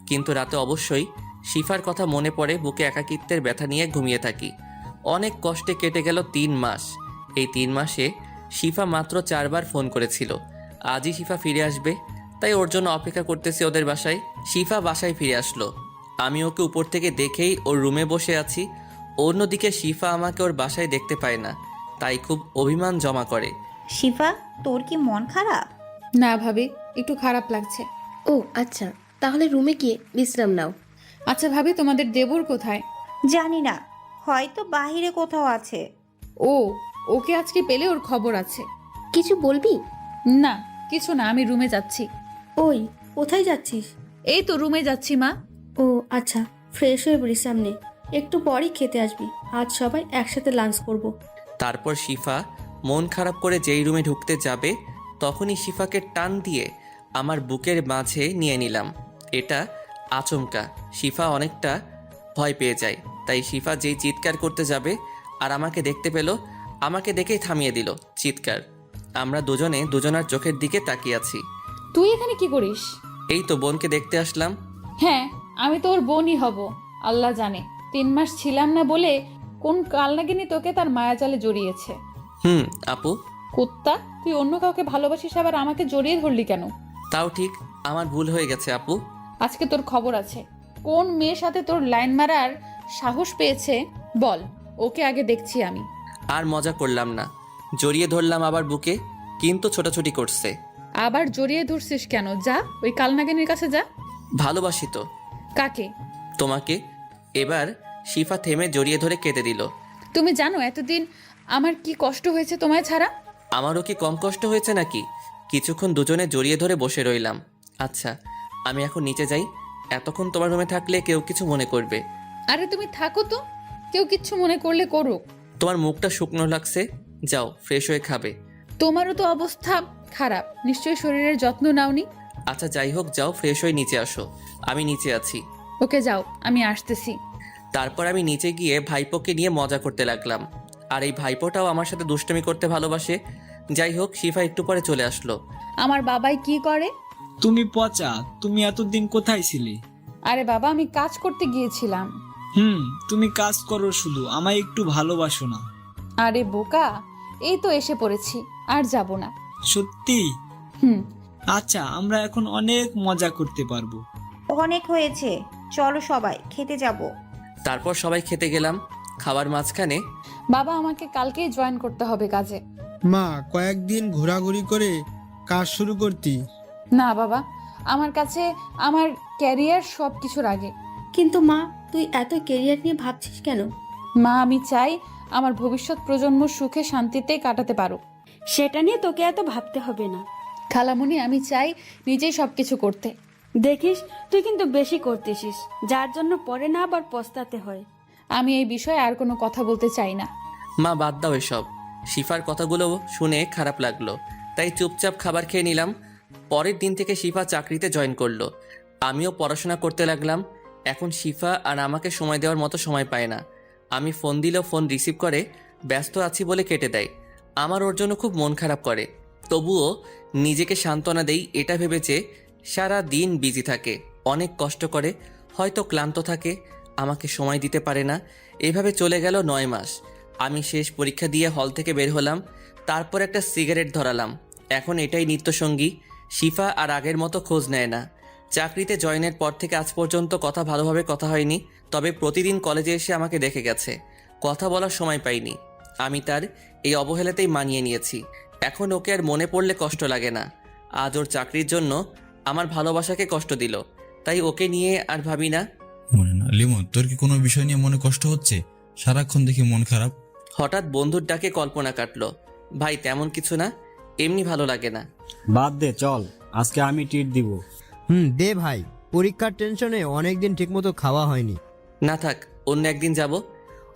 কিন্তু রাতে অবশ্যই শিফার কথা মনে পড়ে, বুকে একাকিত্বের ব্যথা নিয়ে ঘুমিয়ে থাকি। অনেক কষ্টে কেটে গেল 3 মাস। এই 3 মাসে শিফা মাত্র 4 বার ফোন করেছিল। আজই শিফা ফিরে আসবে, তাই ওর জন্য অপেক্ষা করতেছি ওদের বাসায়। শিফা বাসায় ফিরে আসলো। আমি ওকে উপর থেকে দেখেই ওর রুমে বসে আছি। অন্যদিকে শিফা আমাকে ওর বাসায় দেখতে পায় না, তাই খুব অভিমান জমা করে। শিফা, তোর কি মন খারাপ? না ভাবি, একটু খারাপ লাগছে। ও আচ্ছা, তাহলে রুমে গিয়ে বিশ্রাম নাও। আচ্ছা ভাবি, তোমাদের দেবর কোথায়? জানি না, হয়তো বাহিরে কোথাও আছে। ও, ওকে আজকে পেলে ওর খবর আছে। কিছু বলবি? না কিছু না, আমি রুমে যাচ্ছি। ওই কোথায় যাচ্ছিস? এই তো রুমে যাচ্ছি মা। ও আচ্ছা, ফ্রেশ হয়ে বিশ্রাম নে, একটু পরই খেতে আসবি। আজ সবাই একসাথে লাঞ্চ করব। তারপর শিফা মন খারাপ করে যেই রুমে ঢুকতে যাবে, তখনই শিফাকে টান দিয়ে আমার বুকের মাঝে নিয়ে নিলাম। এটা আচমকা, শিফা অনেকটা ভয় পেয়ে যায়। তাই শিফা যেই চিৎকার করতে যাবে আর আমাকে দেখতে পেল, আমাকে দেখেই থামিয়ে দিল চিৎকার। আমরা দুজনে দুজনার চোখের দিকে তাকিয়ে আছি। তুই এখানে কি করিস? এই তো বোনকে দেখতে আসলাম। হ্যাঁ, আমি তোর বোনই হব। আল্লাহ জানে 3 মাস ছিলাম না বলে কোন কালনাগিনী তোকে তার মায়াজালে জড়িয়েছে। আপু। কুত্তা, তুই অন্য কাউকে ভালোবাসিস, আবার আমাকে জড়িয়ে ধরলি কেন? তাও ঠিক, আমার ভুল হয়ে গেছে আপু। আজকে তোর খবর আছে। কোন মেয়ের সাথে তোর লাইন মারার সাহস পেয়েছে বল, ওকে আগে দেখছি আমি। আর মজা করলাম না, জড়িয়ে ধরলাম আবার বুকে, কিন্তু ছোটাছুটি করছে। আবার জড়িয়ে ধরছিস কেন? যা ওই কালনাগিনীর কাছে যা। ভালোবাসি তো। কাকে? তোমাকে। এবার শিফা থেমে জড়িয়ে ধরে কেঁদে দিল। তুমি জানো এতদিন আমার কি কষ্ট হয়েছে তোমায় ছাড়া? আমারও কি কম কষ্ট হয়েছে নাকি? কিছুক্ষণ দুজনে জড়িয়ে ধরে বসে রইলাম। আচ্ছা আমি এখন নিচে যাই, এতক্ষণ তোমার রুমে থাকলে কেউ কিছু মনে করবে। আরে তুমি থাকো তো, কেউ কিচ্ছু মনে করলে করুক। তোমার মুখটা শুকনো লাগছে, যাও ফ্রেশ হয়ে খাবে। তোমারও তো অবস্থা খারাপ, নিশ্চয়ই শরীরের যত্ন নাওনি। আচ্ছা যাই হোক, যাও ফ্রেশ হয়ে নিচে আসো, আমি নিচে আছি। ওকে যাও, আমি আসতেছি। তারপর আমি নিচে গিয়ে ভাইপোকে নিয়ে মজা করতে লাগলাম। আর এই ভাইপোটাও আমার সাথে দুষ্টুমি করতে ভালোবাসে। যাই হোক, শিফা একটু পরে চলে আসলো। আমার বাবাই কি করে? তুমি পচা, তুমি এতদিন কোথায় ছিলে? আরে বাবা, আমি কাজ করতে গিয়েছিলাম। তুমি কাজ করো শুধু, আমায় একটু ভালোবাসো না? আরে বোকা, এই তো এসে পড়েছি, আর যাব না। সত্যি? হুম। আচ্ছা, আমরা এখন অনেক মজা করতে পারবো। অনেক হয়েছে, চলো সবাই খেতে যাব। তারপর সবাই খেতে গেলাম। খাবার মাঝখানে বাবা আমাকে কালকেই জয়েন করতে হবে কাজে। মা, কয়েকদিন ঘোরাঘুরি করে কাজ শুরু করতি। না বাবা, আমার কাছে আমার ক্যারিয়ার সব কিছুর আগে। কিন্তু মা, তুই এত কেরিয়ার নিয়ে ভাবছিস কেন? মা, আমি চাই আমার ভবিষ্যৎ প্রজন্ম সুখে শান্তিতে কাটাতে পারুক। সেটা নিয়ে তোকে এত ভাবতে হবে না। খালামুনি, আমি চাই নিজেই সবকিছু করতে। দেখিস, তুই কিন্তু বেশি করতেছিস, যার জন্য পরে না আবার পস্তাতে হয়। আমি এই বিষয়ে আর কোনো কথা বলতে চাই না। মা বাদ দাও এসব। শিফার কথাগুলো শুনে খারাপ লাগলো, তাই চুপচাপ খাবার খেয়ে নিলাম। পরের দিন থেকে শিফা চাকরিতে জয়েন করলো, আমিও পড়াশোনা করতে লাগলাম। এখন শিফা আর আমাকে সময় দেওয়ার মতো সময় পায় না। আমি ফোন দিলেও ফোন রিসিভ করে ব্যস্ত আছি বলে কেটে দেয়। আমার ওর জন্য খুব মন খারাপ করে, তবুও নিজেকে সান্ত্বনা দেই এটা ভেবেছে সারা দিন বিজি থাকে, অনেক কষ্ট করে, হয়তো ক্লান্ত থাকে, আমাকে সময় দিতে পারে না। এভাবে চলে গেল 9 মাস। আমি শেষ পরীক্ষা দিয়ে হল থেকে বের হলাম, তারপর একটা সিগারেট ধরালাম। এখন এটাই নিত্যসঙ্গী। শিফা আর আগের মতো খোঁজ নেয় না। চাকরিতে জয়েনের পর থেকে আজ পর্যন্ত ভালোভাবে কথা হয়নি, তবে প্রতিদিন কলেজে এসে আমাকে দেখে গেছে। কথা বলার সময় পাইনি। আমি তার এই অবহেলাতেই মানিয়ে নিয়েছি। এখন ওকে আর মনে পড়লে কষ্ট লাগে না। আজ ওর চাকরির জন্য আমার ভালোবাসাকে কষ্ট দিল, তাই ওকে নিয়ে আর ভাবি না। মনে না লিমন, তোর কি কোনো বিষয় নিয়ে মনে কষ্ট হচ্ছে? সারাক্ষণ দেখি মন খারাপ। হঠাৎ বন্ধুর ডাকে কল্পনা কাটলো। ভাই তেমন কিছু না, এমনি ভালো লাগে না। বাদ দে, চল আজকে আমি ট্রিট দিব। দে ভাই, পরীক্ষার টেনশনে অনেকদিন ঠিকমতো খাওয়া হয়নি। না থাক, অন্য একদিন যাব।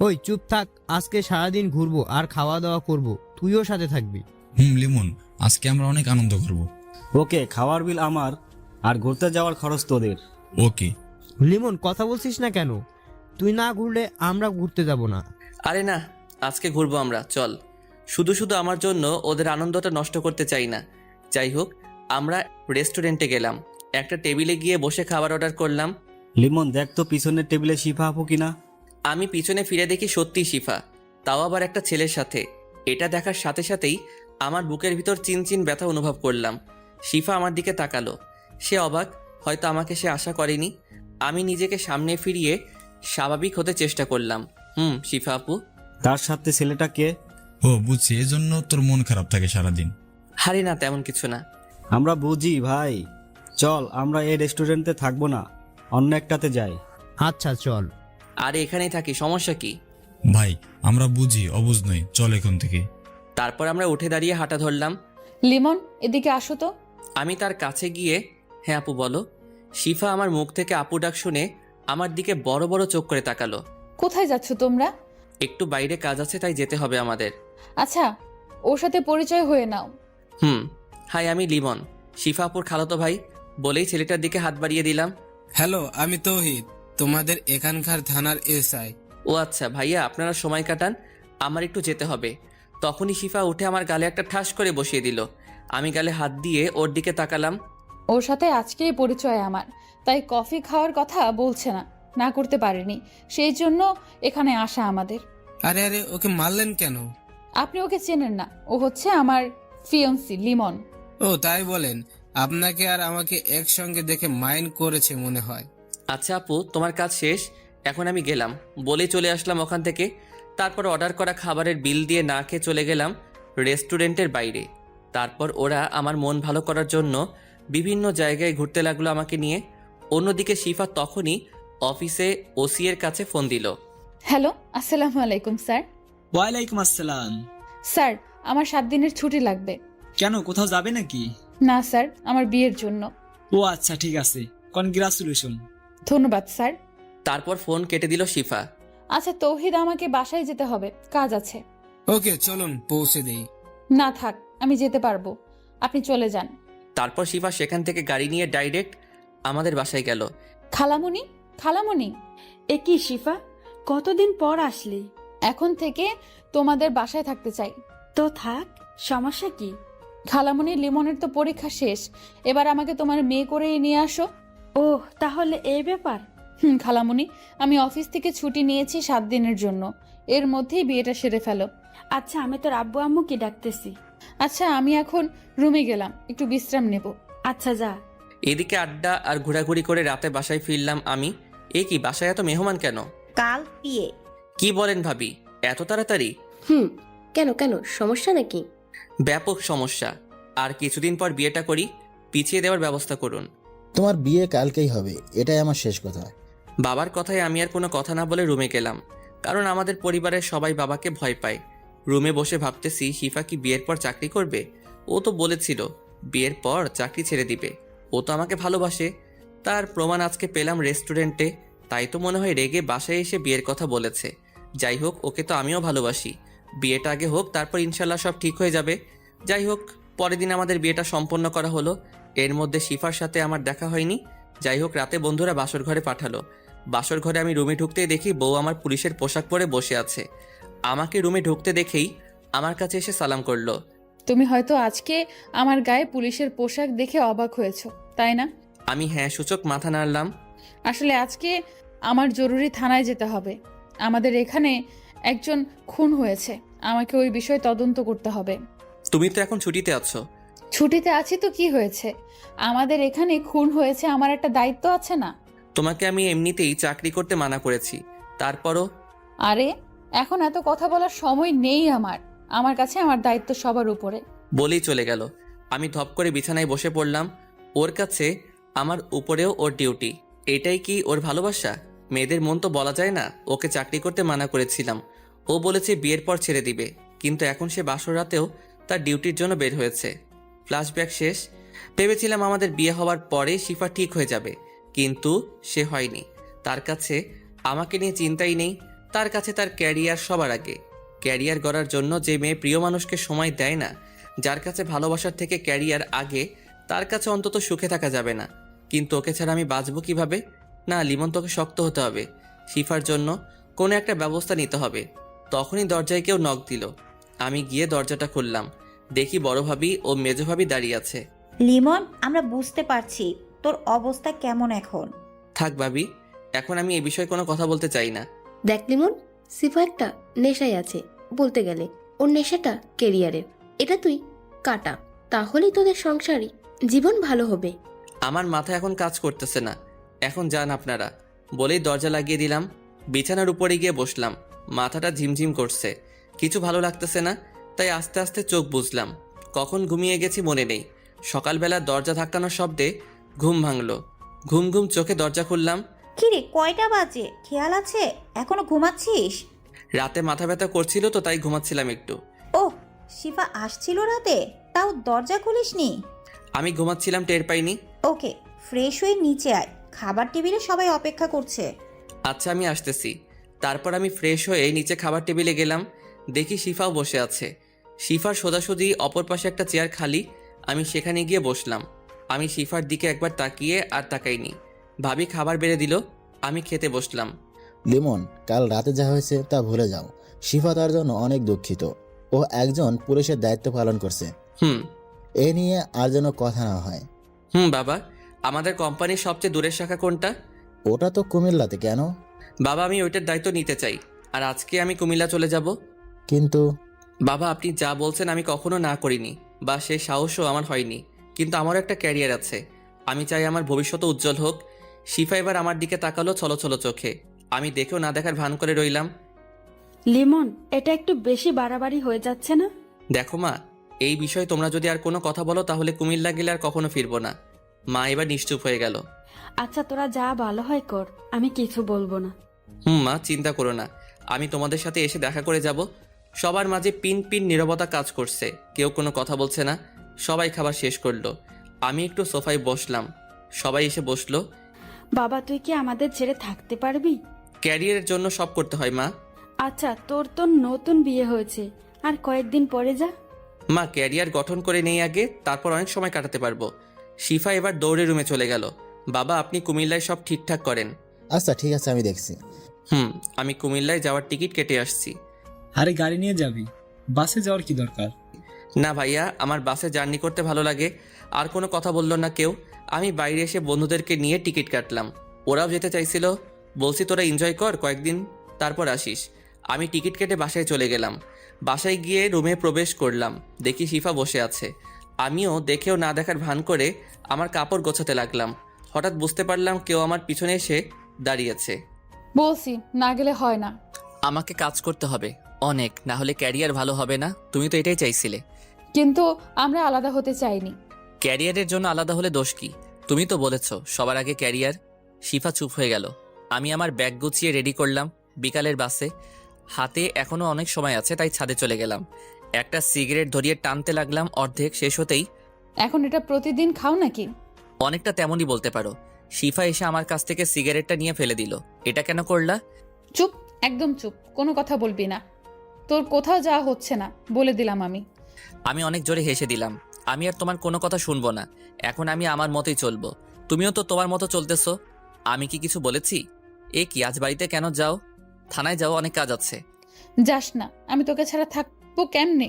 ওই চুপ থাক, আজকে সারাদিন ঘুরবো আর খাওয়া দাওয়া করব, তুইও সাথে থাকবি। লিমন, আজকে আমরা অনেক আনন্দ করব। ওকে, খাওয়ার বিল আমার আর ঘুরতে যাওয়ার খরচ তোদের। ওকে। লিমন, কথা বলছিস না কেন? তুই না ঘুরলে আমরা ঘুরতে যাব না। আরে না, আজকে ঘুরবো আমরা, চল। শুধু শুধু আমার জন্য ওদের আনন্দটা নষ্ট করতে চাই না। যাই হোক, আমরা রেস্টুরেন্টে গেলাম। একটা টেবিলে গিয়ে বসে খাবার অর্ডার করলাম। লিমন, দেখ তো পিছনের টেবিলে শিফা আপু কিনা। আমি পিছনে ফিরে দেখি সত্যিই শিফা, তাও আবার একটা ছেলের সাথে। এটা দেখার সাথে সাথেই আমার বুকের ভিতর চিনচিন ব্যথা অনুভব করলাম। শিফা আমার দিকে তাকালো। সে অবাক, হয়তো আমাকে সে আশা করেনি। আমি নিজেকে সামনে ফিরিয়ে স্বাভাবিক হতে চেষ্টা করলাম। শিফা আপু। তার সাথে ছেলেটা কে? ও বুঝছি, এজন্য তোর মন খারাপ থাকে সারাদিন। হারি না, তেমন কিছু না। আমরা বুঝি ভাই, চল আমরা এই রেস্টুরেন্টে থাকবো না, অন্য একটাতে যাই। আচ্ছা চল। আরে এখানেই থাকি, সমস্যা কি? ভাই আমরা বুঝি, অবুঝ নই, চল এখন থেকে। তারপর আমরা উঠে দাঁড়িয়ে হাঁটা ধরলাম। লিমন, এদিকে আসো তো। আমি তার কাছে গিয়ে, হ্যাঁ আপু বলো। শিফা আমার মুখ থেকে আপু ডাক শুনে আমার দিকে বড় বড় চোখ করে তাকালো। কোথায় যাচ্ছ তোমরা? একটু বাইরে কাজ আছে, তাই যেতে হবে আমাদের। আচ্ছা, ওর সাথে পরিচয় হয়ে নাও। হাই, আমি লিমন, শিফা আপুর খালাতো ভাই। বলেই ছেলেটার দিকে হাত বাড়িয়ে দিলাম। হ্যালো, আমি তৌহিদ, তোমাদের এখানকার থানার এসআই। ও আচ্ছা ভাইয়া, আপনারা সময় কাটান, আমার একটু যেতে হবে। তখনই শিফা উঠে আমার গালে একটা ঠাস করে বসিয়ে দিল। আমি গালে হাত দিয়ে ওর দিকে তাকালাম। ওর সাথে আজকেই পরিচয় আমার, তাই কফি খাওয়ার কথা বলছে না, না করতে পারেনি, সেই জন্য এখানে আসা আমাদের। আরে আরে, ওকে মারলেন কেন? আপনি ওকে চেনেন না, ও হচ্ছে আমার ফিয়ন্সি লিমন। ও তাই বলেন? আপনাকে আর আমাকে একসঙ্গে দেখে মাইন্ড করেছে মনে হয়। আচ্ছা আপু, তোমার কাজ শেষ, এখন আমি গেলাম। বলে চলে আসলাম ওখান থেকে। তারপর অর্ডার করা খাবারের বিল দিয়ে না খেয়ে চলে গেলাম রেস্টুরেন্টের বাইরে। তারপর ওরা আমার মন ভালো করার জন্য বিভিন্ন জায়গায় ঘুরতে লাগলো আমাকে নিয়ে। অন্যদিকে শিফা তখনই অফিসে ওসি এর কাছে ফোন দিল। হ্যালো, আসসালামু আলাইকুম স্যার। ওয়ালাইকুম আসসালাম। স্যার, আমার 7 দিনের ছুটি লাগবে। কেন, কোথাও যাবে নাকি? না স্যার, আমার বিয়ের জন্য। ও আচ্ছা, ঠিক আছে, কনগ্রাচুলেশন। ধন্যবাদ স্যার। তারপর ফোন কেটে দিল শিফা। আচ্ছা তৌহিদ, আমাকে বাসায় যেতে হবে, কাজ আছে। ওকে চলুন পৌঁছে দেই। না থাক, আমি যেতে পারবো, আপনি চলে যান। তারপর শিফা সেখান থেকে গাড়ি নিয়ে ডাইরেক্ট আমাদের বাসায় গেল। খালামুনি, খালামুনি। এ কি শিফা, কতদিন পর আসলি? এখন থেকে তোমাদের বাসায় থাকতে চাই। তো থাক, সমস্যা কি? খালামুনি, লিমনের তো পরীক্ষা শেষ, এবার আমাকে তোমার মেয়ে করেই নিয়ে আসো। ওহ, তাহলে এই ব্যাপার। খালামুনি, আমি অফিস থেকে ছুটি নিয়েছি 7 দিনের জন্য, এর মধ্যেই বিয়েটা সেরে ফেলো। আচ্ছা, আমি তোর আব্বু আম্মুকে ডাকতেছি। আচ্ছা, আমি এখন রুমে গেলাম, একটু বিশ্রাম নেব। আচ্ছা যা। এদিকে আড্ডা আর ঘোরাঘুরি করে রাতে বাসায় ফিরলাম আমি। এ কি, বাসায় এত মেহমান কেন? কাল বিয়ে। কি বলেন ভাবি, এত তাড়াতাড়ি? কেন কেন সমস্যা নাকি? ব্যাপক সমস্যা। আর কিছুদিন পর বিয়েটা করি, পিছিয়ে দেওয়ার ব্যবস্থা করুন। তোমার বিয়ে কালকেই হবে, এটাই আমার শেষ কথা। বাবার কথায় আমি আর কোনো কথা না বলে রুমে গেলাম, কারণ আমাদের পরিবারের সবাই বাবাকে ভয় পায়। রুমে বসে ভাবতেছি শিফা কি বিয়ের পর চাকরি করবে? ও তো বলেছিল বিয়ের পর চাকরি ছেড়ে দিবে। ও তো আমাকে ভালোবাসে, তার প্রমাণ আজকে পেলাম রেস্টুরেন্টে। তাই তো মনে হয় রেগে বাসায় এসে বিয়ের কথা বলেছে। যাই হোক, ওকে তো আমিও ভালোবাসি। বিয়েটা আগে হোক, তারপর ইনশাল্লাহ সব ঠিক হয়ে যাবে। যাই হোক, পরের দিন আমাদের বিয়েটা সম্পন্ন করা হলো। এর মধ্যে শিফার সাথে আমার দেখা হয়নি। যাই হোক, রাতে বন্ধুরা বাসর ঘরে পাঠালো। বাসর ঘরে আমি রুমে ঢুকতেই দেখি বউ আমার পুলিশের পোশাক পরে বসে আছে। আমাকে রুমে ঢুকতে দেখেই আমার কাছে এসে সালাম করলো। তুমি হয়তো আজকে আমার গায়ে পুলিশের পোশাক দেখে অবাক হয়েছো, তাই না? আমি হ্যাঁ সূচক মাথা নাড়লাম। আসলে আজকে আমার জরুরি থানায় যেতে হবে। আমাদের এখানে একজন খুন হয়েছে, আমাকে ওই বিষয়ে তদন্ত করতে হবে। তুমি তো এখন ছুটিতে আছো। ছুটিতে আছি তো কি হয়েছে? আমাদের এখানে খুন হয়েছে, আমার একটা দায়িত্ব আছে না? তোমাকে আমি এমনিতেই চাকরি করতে মানা করেছি, তারপরও? আরে এখন এত কথা বলার সময় নেই আমার কাছে আমার দায়িত্ব সবার উপরে। বলেই চলে গেল। আমি ধপ করে বিছানায় বসে পড়লাম। ওর কাছে আমার উপরেও ওর ডিউটি। এটাই কি ওর ভালোবাসা? মেয়েদের মন তো বলা যায় না। ওকে চাকরি করতে মানা করেছিলাম, ও বলেছে বিয়ের পর ছেড়ে দিবে, কিন্তু এখন সে বাসর রাতেও তার ডিউটির জন্য বের হয়েছে। ফ্ল্যাশব্যাক শেষ। ভেবেছিলাম আমাদের বিয়ে হওয়ার পরে শিফা ঠিক হয়ে যাবে, কিন্তু সে হয়নি। তার কাছে আমাকে নিয়ে চিন্তাই নেই। তার কাছে তার ক্যারিয়ার সবার আগে। ক্যারিয়ার গড়ার জন্য যে মেয়ে প্রিয় মানুষকে সময় দেয় না, যার কাছে ভালোবাসার থেকে ক্যারিয়ার আগে, তার কাছে অন্তত সুখে থাকা যাবে না। কিন্তু ওকে ছাড়া আমি বাঁচবো কিভাবে? না, লিমন, তোকে শক্ত হতে হবে। শিফার জন্য কোনো একটা ব্যবস্থা নিতে হবে। তখনই দরজায় কেউ নক দিল। আমি গিয়ে দরজাটা খুললাম। দেখি বড় ভাবি ও মেজো ভাবি দাঁড়িয়ে আছে। লিমন, আমরা বুঝতে পারছি তোর অবস্থা কেমন এখন। থাক ভাবি, এখন আমি এ বিষয়ে কোনো কথা বলতে চাই না। দেখ লিমন, সিফা একটা নেশায় আছে, বলতে গেলে ওর নেশাটা কেরিয়ারের। এটা তুই কাটা, তাহলেই তোদের সংসারই জীবন ভালো হবে। আমার মাথা এখন কাজ করতেছে না, এখন যান আপনারা, বলেই দরজা লাগিয়ে দিলাম। বিছানার উপরে গিয়ে বসলাম। মাথাটা ঝিমঝিম করছে, কিছু ভালো লাগতেছে না। তাই আস্তে আস্তে চোখ বুজলাম। কখন ঘুমিয়ে গেছি মনে নেই। সকালবেলা দরজা ধাক্কানোর শব্দে ঘুম ভাঙলো। ঘুম ঘুম চোখে দরজা খুললাম। কিরে, কয়টা বাজে? খেয়াল আছে এখনো ঘুমাচ্ছিস? রাতে মাথা ব্যথা করছিল তো, তাই ঘুমাচ্ছিলাম একটু। ওহ, শিফা আসছিল রাতে, তাও দরজা খুলিসনি? আমি ঘুমাচ্ছিলাম, টের পাইনি। ওকে, ফ্রেশ হয়ে নিচে আয়, খাবার টেবিলে সবাই অপেক্ষা করছে। আচ্ছা, আমি আসতেছি। তারপর আমি ফ্রেশ হয়ে নিচে খাবার টেবিলে গেলাম। দেখি শিফাও বসে আছে। শিফার সোজাসুজি অপর পাশে একটা চেয়ার খালি। আমি সেখানে গিয়ে বসলাম। আমি শিফার দিকে একবার তাকিয়ে আর তাকাইনি। ভাবি খাবার বেড়ে দিল, আমি খেতে বসলাম। লিমন, কাল রাতে যা হয়েছে তা ভুলে যাও। শিফা তার জন্য অনেক দুঃখিত। ও একজন পুলিশের দায়িত্ব পালন করছে। এ নিয়ে আর যেন কথা না হয়। বাবা, আমাদের কোম্পানির সবচেয়ে দূরের শাখা কোনটা? ওটা তো কুমিল্লাতে। কেন? বাবা, আমি ওইটার দায়িত্ব নিতে চাই, আর আজকে আমি কুমিল্লা চলে যাব। কিন্তু বাবা, আপনি যা বলছেন আমি কখনো না করিনি, বা সে সাহসও আমার হয়নি। কিন্তু আমারও একটা ক্যারিয়ার আছে। আমি চাই আমার ভবিষ্যৎ উজ্জ্বল হোক। শিফা এবার আমার দিকে তাকালো ছলো ছলো চোখে। আমি দেখেও না দেখার ভান করে রইলাম। লিমন, এটা একটু বেশি বাড়াবাড়ি হয়ে যাচ্ছে না? দেখো মা, এই বিষয়ে তোমরা যদি আর কোনো কথা বলো তাহলে কুমিল্লা গেলে আর কখনো ফিরবো না। মা এবার নিশ্চুপ হয়ে গেল। আচ্ছা, তোরা যা ভালো হয় কর, আমি কিছু বলবো না। মা, চিন্তা করো না, আমি তোমাদের সাথে এসে দেখা করে যাব। সবার মাঝে পিন পিন নীরবতা কাজ করছে, কেউ কোনো কথা বলছে না। সবাই খাবার শেষ করলো। আমি একটু সোফায় বসলাম, সবাই এসে বসলো। বাবা, তুই কি আমাদের ছেড়ে থাকতে পারবি? ক্যারিয়ারের জন্য সব করতে হয় মা। আচ্ছা, তোর তো নতুন বিয়ে হয়েছে, আর কয়েকদিন পরে যা। মা, ক্যারিয়ার গঠন করে নেই আগে, তারপর অনেক সময় কাটাতে পারবো। শিফা এবার দৌড়ে রুমে চলে গেল। বাবা, আপনি কুমিল্লায় সব ঠিকঠাক করেন। আচ্ছা ঠিক আছে, আমি দেখছি। আমি কুমিল্লায় যাওয়ার টিকিট কেটে আসছি। আরে গাড়ি নিয়ে যাবি, বাসে যাওয়ার কি দরকার? না ভাইয়া, আমার বাসে জার্নি করতে ভালো লাগে। আর কোনো কথা বললো না কেউ। আমি বাইরে এসে বন্ধুদেরকে নিয়ে টিকিট কাটলাম। ওরাও যেতে চাইছিল। বলছি তোরা এনজয় কর কয়েকদিন, তারপর আসিস। আমি টিকিট কেটে বাসায় চলে গেলাম। বাসায় গিয়ে রুমে প্রবেশ করলাম। দেখি শিফা বসে আছে। আমিও দেখেও না দেখার ভান করে আমার কাপড় গোছাতে লাগলাম। হঠাৎ বুঝতে পারলাম কেউ আমার পিছনে এসে দাঁড়িয়েছে। বলছি না গেলে হয় না। আমাকে কাজ করতে হবে অনেক, না হলে ক্যারিয়ার ভালো হবে না। তুমি তো এটাই চাইছিলে। কিন্তু আমরা আলাদা হতে চাইনি। ক্যারিয়ারের জন্য আলাদা হলে দোষ কি? তুমি তো বলেছ সবার আগে ক্যারিয়ার। শিফা চুপ হয়ে গেল। আমি আমার ব্যাগ গুছিয়ে রেডি করলাম। বিকালের বাসে, হাতে এখনো অনেক সময় আছে, তাই ছাদে চলে গেলাম। একটা সিগারেট ধরিয়ে টানতে লাগলাম। অর্ধেক শেষ হতেই, এখন এটা প্রতিদিন খাও নাকি? অনেকটা তেমনই বলতে পারো। শিফা এসে আমার কাছ থেকে সিগারেটটা নিয়ে ফেলে দিল। এটা কেন করলা? চুপ, একদম চুপ, কোনো কথা বলবি না। তোর কোথাও যাওয়া হচ্ছে না, বলে দিলাম আমি। আমি অনেক জোরে হেসে দিলাম। আমি আর তোমার কোনো কথা শুনবো না। এখন আমি আমার মতোই চলবো। তুমিও তো তোমার মতো চলতেছো। আমি কি কিছু বলেছি? এ কি, আজ বাড়িতে কেন যাও? থানায় যাও, অনেক কাজ আছে। যাস না, আমি তোকে ছাড়া থাকবো কেমনে?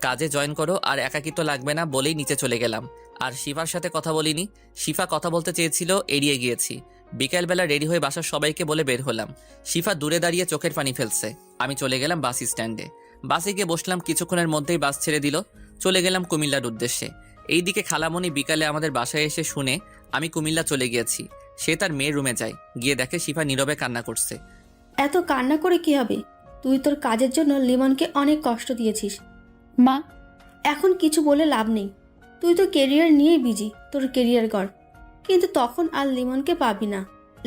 কাজে জয়েন করো, আর একাকিত্ব লাগবে না বলেই নিচে চলে গেলাম। আর শিফার সাথে কথা বলিনি। শিফা কথা বলতে চেয়েছিল, এড়িয়ে গিয়েছি। বিকেলবেলা রেডি হয়ে বাসার সবাইকে বলে বের হলাম। শিফা দূরে দাঁড়িয়ে চোখের পানি ফেলছে। আমি চলে গেলাম বাস স্ট্যান্ডে। বাসে গিয়ে বসলাম। কিছুক্ষণের মধ্যেই বাস ছেড়ে দিল। চলে গেলাম কুমিল্লার উদ্দেশ্যে। এইদিকে খালামণি বিকালে আমাদের বাসায় এসে শুনে আমি কুমিল্লা চলে গিয়েছি। সে তার মেয়ের রুমে যায়। গিয়ে দেখে শিফা নীরবে কান্না করছে। এত কান্না করে কি হবে? তুই তোর কাজের জন্য লিমনকে অনেক কষ্ট দিয়েছিস। মা, এখন কিছু বলে লাভ নেই। তুই তো কেরিয়ার নিয়েই বিজি, তোর কেরিয়ার গড়। কিন্তু তখন আর লিমনকে পাবি না।